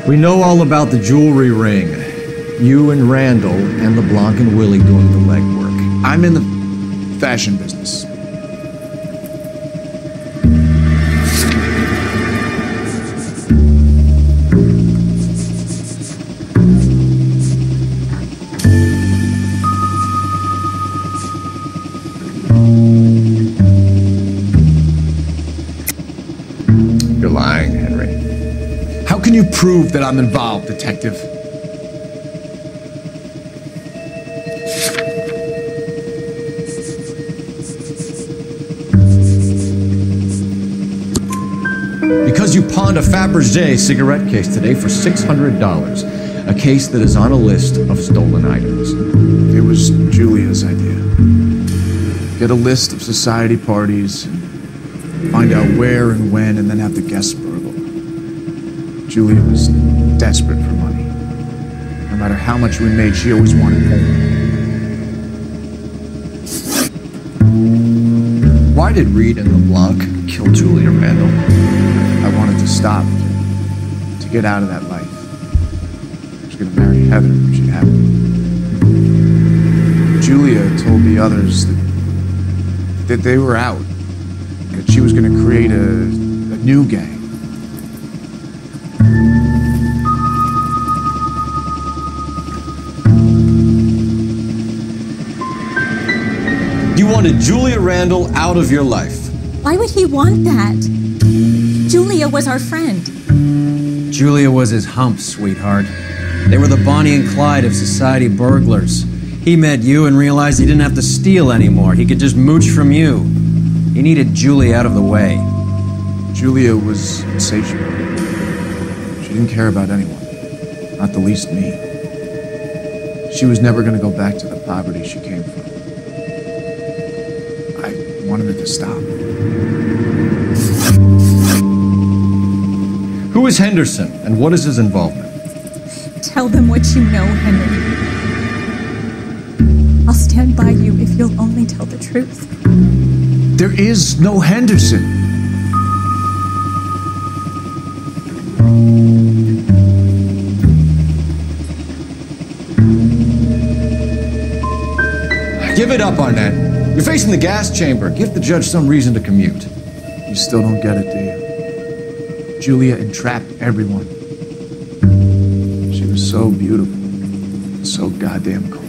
We know all about the jewelry ring. You and Randall and LeBlanc and Willie doing the legwork. I'm in the fashion business. You're lying, Henry. How can you prove that I'm involved, Detective? Because you pawned a Fabergé cigarette case today for $600. A case that is on a list of stolen items. It was Julia's idea. Get a list of society parties, find out where and when, and then have the guests burgle. Julia was desperate for money. No matter how much we made, she always wanted more. Why did Reed and LeBlanc kill Julia Randall? I wanted to stop, to get out of that life. I was going to marry Heather if she'd have it. Julia told the others that they were out, that she was going to create a new gang. You wanted Julia Randall out of your life. Why would he want that? Julia was our friend. Julia was his hump, sweetheart. They were the Bonnie and Clyde of society burglars. He met you and realized he didn't have to steal anymore. He could just mooch from you. He needed Julie out of the way. Julia was insatiable. She didn't care about anyone, not the least me. She was never going to go back to the poverty she came from. I wanted it to stop. Who is Henderson, and what is his involvement? Tell them what you know, Henry. I'll stand by you if you'll only tell the truth. There is no Henderson. Give it up, Arnett. You're facing the gas chamber. Give the judge some reason to commute. You still don't get it, do you? Julia entrapped everyone. She was so beautiful, so goddamn cold.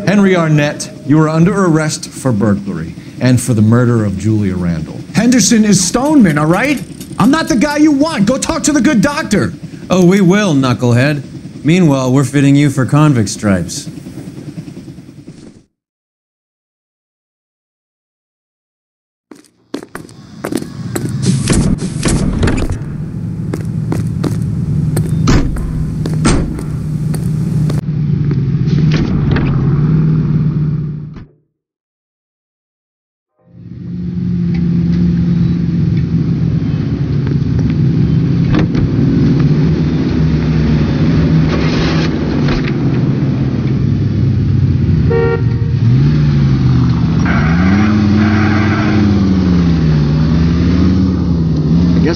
Henry Arnett, you are under arrest for burglary and for the murder of Julia Randall. Henderson is Stoneman, all right? I'm not the guy you want. Go talk to the good doctor. Oh, we will, knucklehead. Meanwhile, we're fitting you for convict stripes.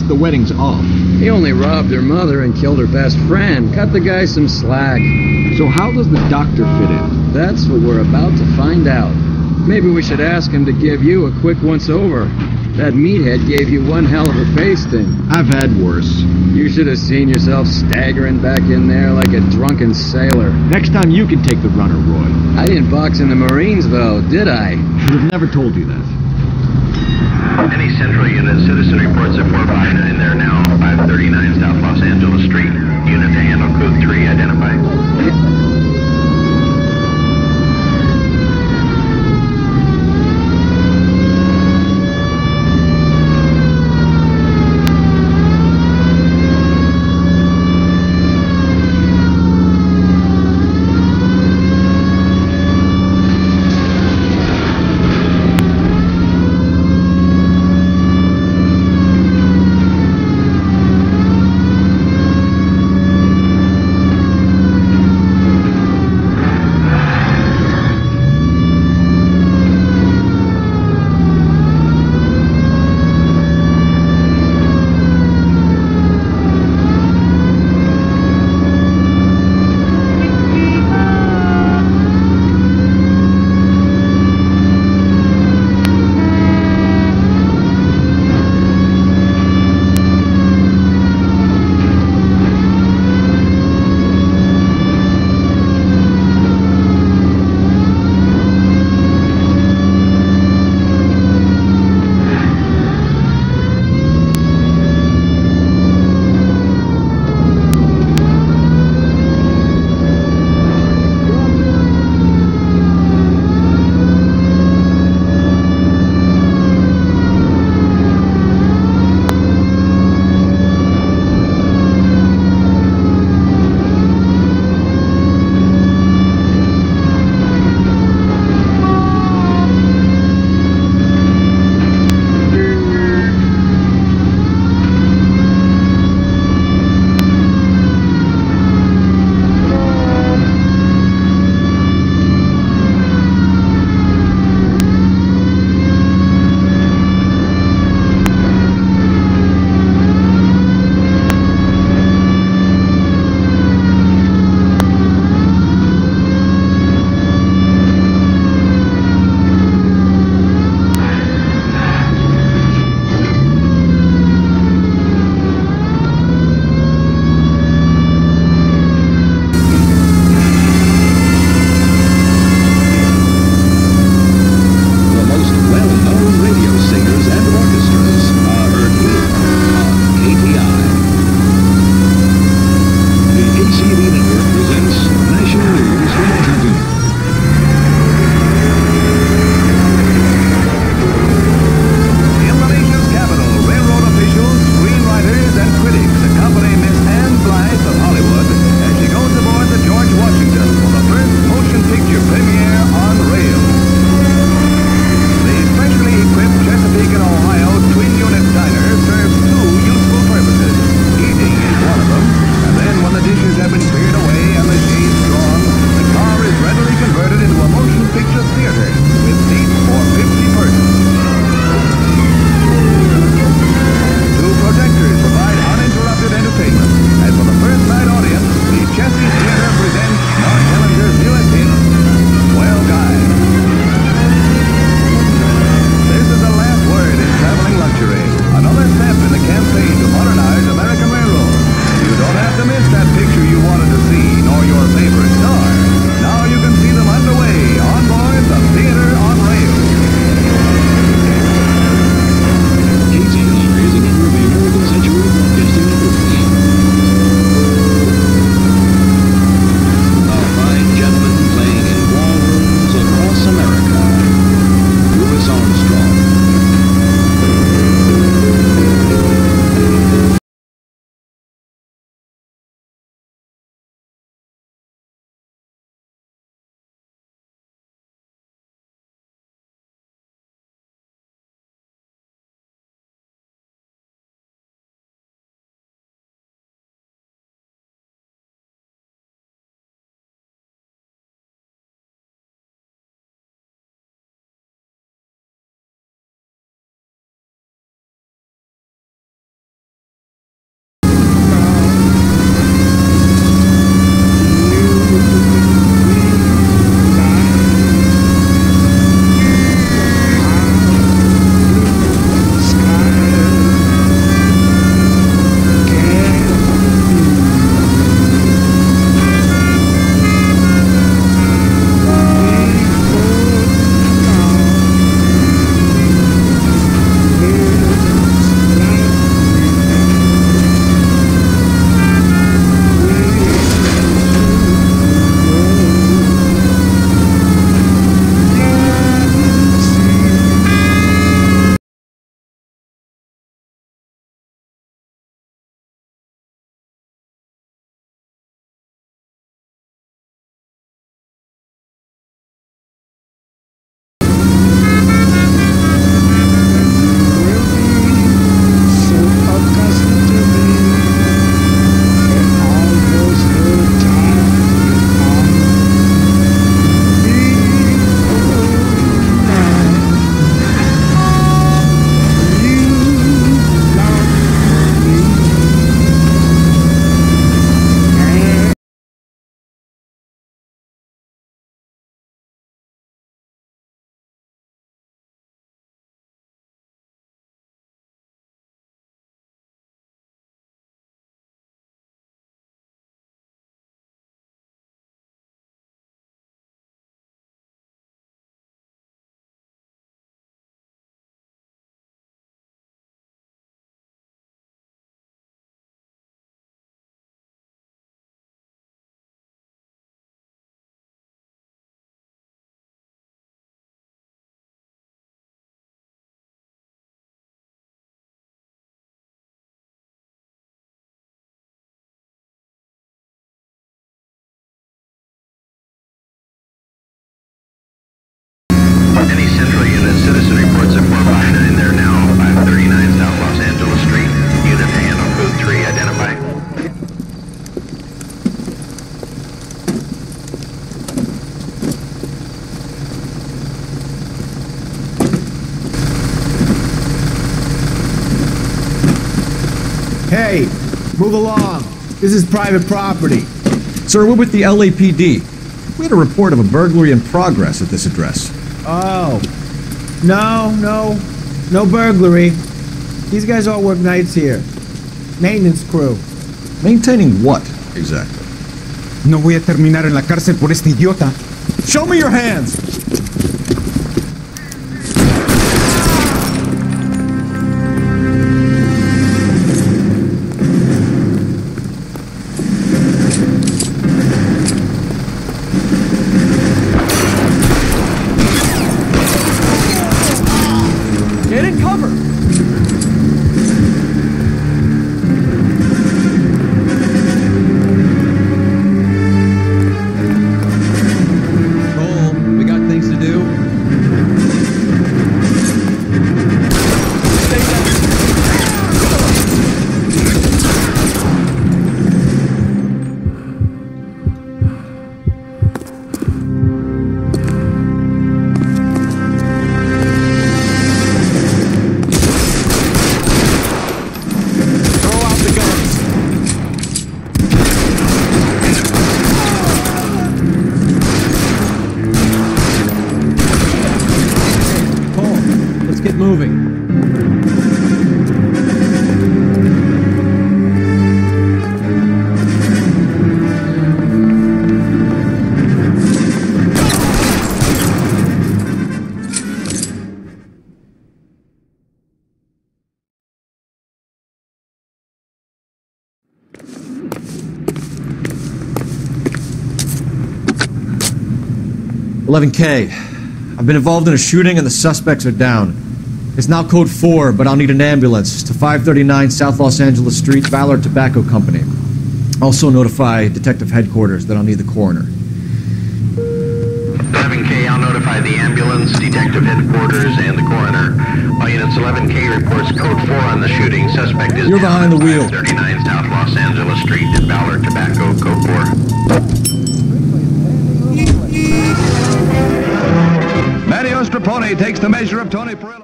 The wedding's off. He only robbed her mother and killed her best friend. Cut the guy some slack. So how does the doctor fit in? That's what we're about to find out. Maybe we should ask him to give you a quick once-over. That meathead gave you one hell of a pasting. I've had worse. You should have seen yourself staggering back in there like a drunken sailor. Next time you can take the runner, Roy. I didn't box in the Marines, though, did I? Should have never told you that. Any Central unit, citizen reports at 459 there now, 539 South Los Angeles Street. Unit to handle code 3, identify. Any central unit, citizen reports at 459. They're now 539 South Los Angeles Street. Unit to handle code 3, identify. Hey, move along. This is private property. Sir, we're with the LAPD. We had a report of a burglary in progress at this address. Oh. No burglary. These guys all work nights here. Maintenance crew. Maintaining what, exactly? No voy a terminar en la cárcel por este idiota. Show me your hands! Get in cover! Cole, we got things to do. Get moving. "11K. I've been involved in a shooting and the suspects are down. It's now code 4, but I'll need an ambulance to 539 South Los Angeles Street, Ballard Tobacco Company. Also notify Detective Headquarters that I'll need the coroner." 11K, I'll notify the ambulance, Detective Headquarters, and the coroner. All units, 11K reports code 4 on the shooting. Suspect is You're behind the wheel. 539 South Los Angeles Street at Ballard Tobacco, code 4. Mario Strapone takes the measure of Tony Perillo.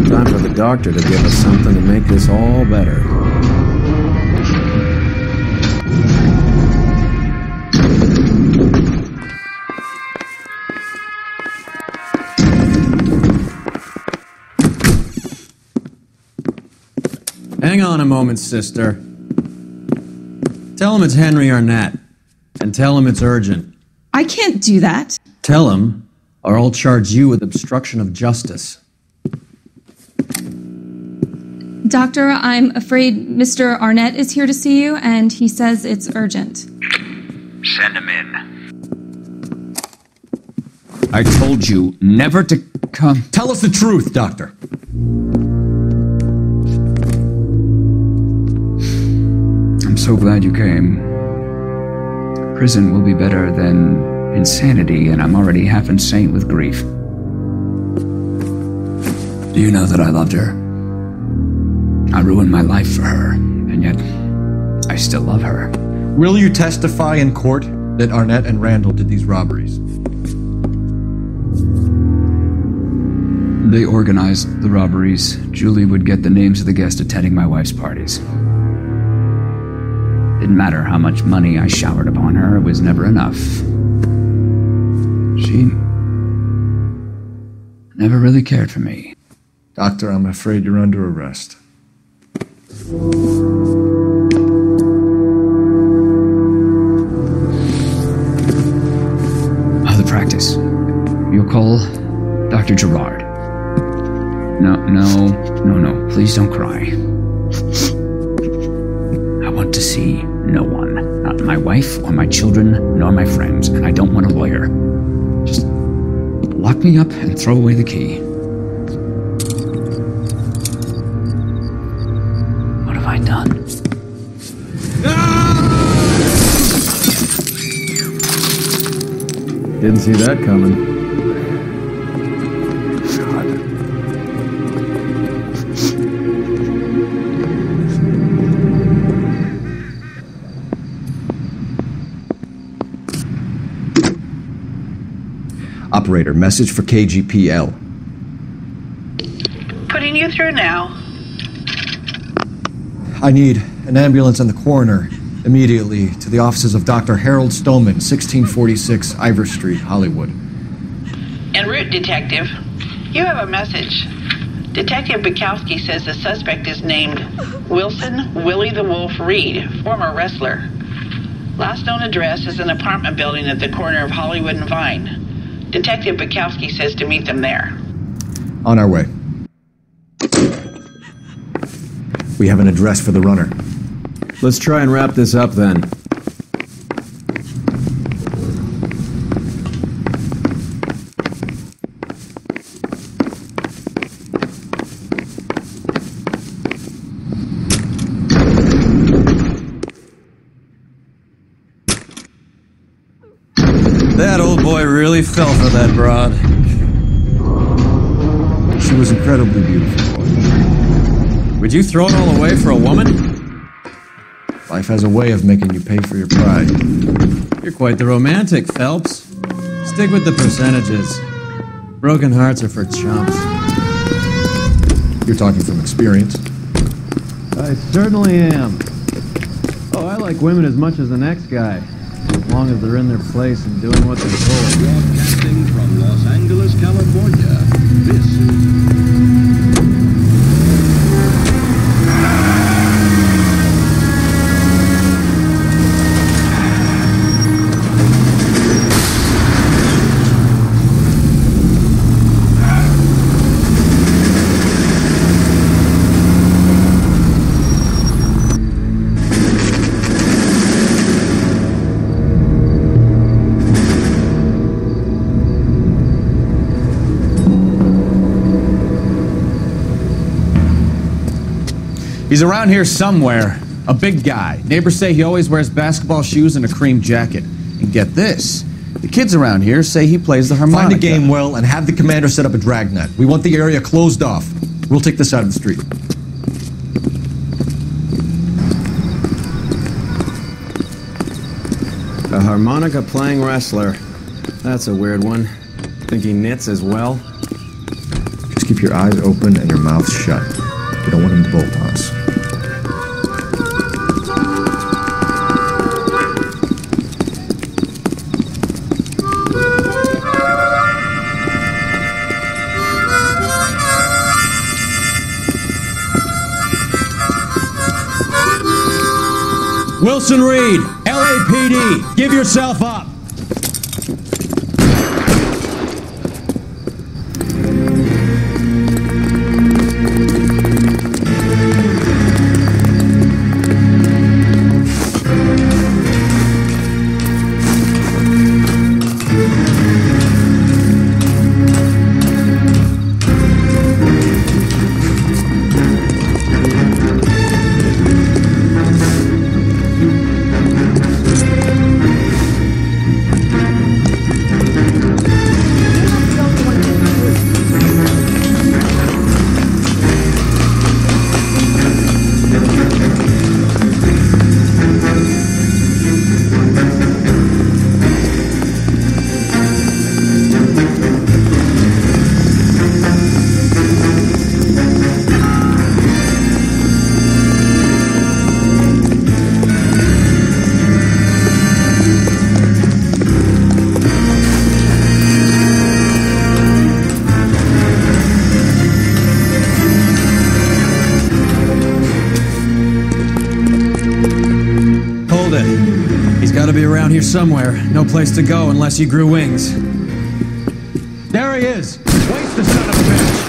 Time for the doctor to give us something to make this all better. Hang on a moment, sister. Tell him it's Henry Arnett. And tell him it's urgent. I can't do that. Tell him, or I'll charge you with obstruction of justice. Doctor, I'm afraid Mr. Arnett is here to see you, and he says it's urgent. Send him in. I told you never to come. Tell us the truth, Doctor. I'm so glad you came. Prison will be better than insanity, and I'm already half insane with grief. Do you know that I loved her? I ruined my life for her, and yet I still love her. Will you testify in court that Arnett and Randall did these robberies? They organized the robberies. Julie would get the names of the guests attending my wife's parties. Didn't matter how much money I showered upon her, it was never enough. She never really cared for me. Doctor, I'm afraid you're under arrest. Oh, the practice. You're Call Dr. Gerard. No, please don't cry. I want to see no one. Not my wife or my children, nor my friends, and I don't want a lawyer. Just lock me up and throw away the key. What have I done? Didn't see that coming. Operator, message for KGPL. Putting you through now. I need an ambulance and the coroner immediately to the offices of Dr. Harold Stoneman, 1646 Ivor Street, Hollywood. En route, Detective. You have a message. Detective Bukowski says the suspect is named Wilson Willie the Wolf Reed, former wrestler. Last known address is an apartment building at the corner of Hollywood and Vine. Detective Bukowski says to meet them there. On our way. We have an address for the runner. Let's try and wrap this up then. That old boy really fell for that broad. She was incredibly beautiful. Would you throw it all away for a woman? Life has a way of making you pay for your pride. You're quite the romantic, Phelps. Stick with the percentages. Broken hearts are for chumps. You're talking from experience. I certainly am. Oh, I like women as much as the next guy. As long as they're in their place and doing what they're told. Broadcasting from Los Angeles, California, this is... He's around here somewhere. A big guy. Neighbors say he always wears basketball shoes and a cream jacket. And get this. The kids around here say he plays the harmonica. Find the game well and have the commander set up a dragnet. We want the area closed off. We'll take this side of the street. A harmonica playing wrestler. That's a weird one. Think he knits as well? Just keep your eyes open and your mouth shut. We don't want him to bolt on us. Wilson Reed, LAPD, give yourself up. He's got to be around here somewhere. No place to go unless he grew wings. There is. Waste the son of a bitch.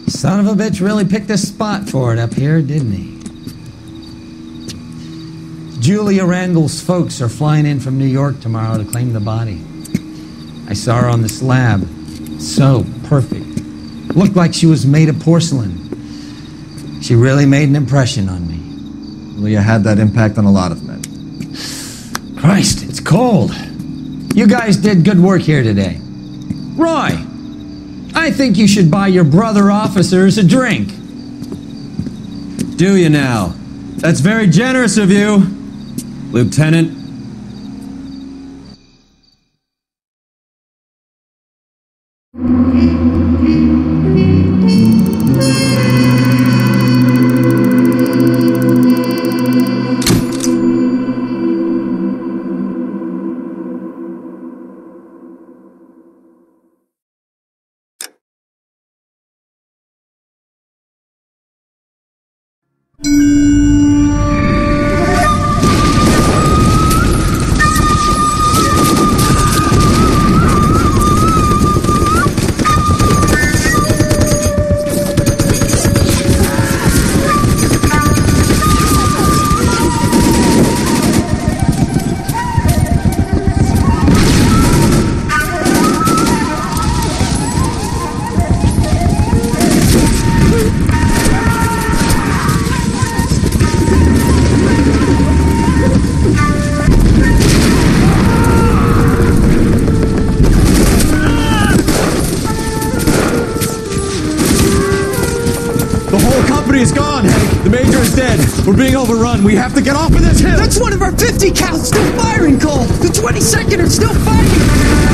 Son of a bitch really picked a spot for it up here, didn't he? Julia Randall's folks are flying in from New York tomorrow to claim the body. I saw her on the slab. So perfect. Looked like she was made of porcelain. She really made an impression on me. Julia had that impact on a lot of men. Christ, it's cold. You guys did good work here today. Roy, I think you should buy your brother officers a drink. Do you now? That's very generous of you, Lieutenant. Is gone, Hank. The Major is dead. We're being overrun. We have to get off of this hill. That's one of our 50 cals still firing, Cole. The 22nd are still fighting.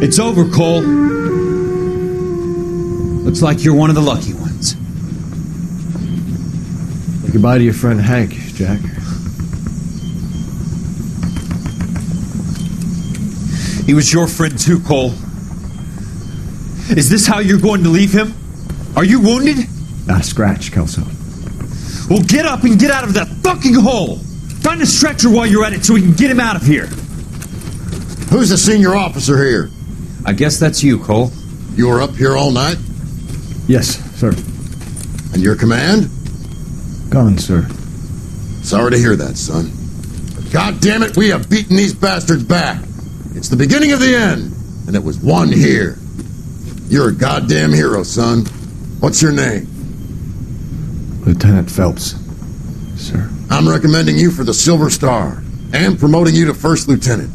It's over, Cole. Looks like you're one of the lucky ones. Say goodbye to your friend Hank, Jack. He was your friend too, Cole. Is this how you're going to leave him? Are you wounded? Not a scratch, Kelso. Well, get up and get out of that fucking hole! Find a stretcher while you're at it so we can get him out of here. Who's the senior officer here? I guess that's you, Cole. You were up here all night? Yes, sir. And your command? Gone, sir. Sorry to hear that, son. But God damn it, we have beaten these bastards back. It's the beginning of the end, and it was one here. You're a goddamn hero, son. What's your name? Lieutenant Phelps, sir. I'm recommending you for the Silver Star, and promoting you to First Lieutenant.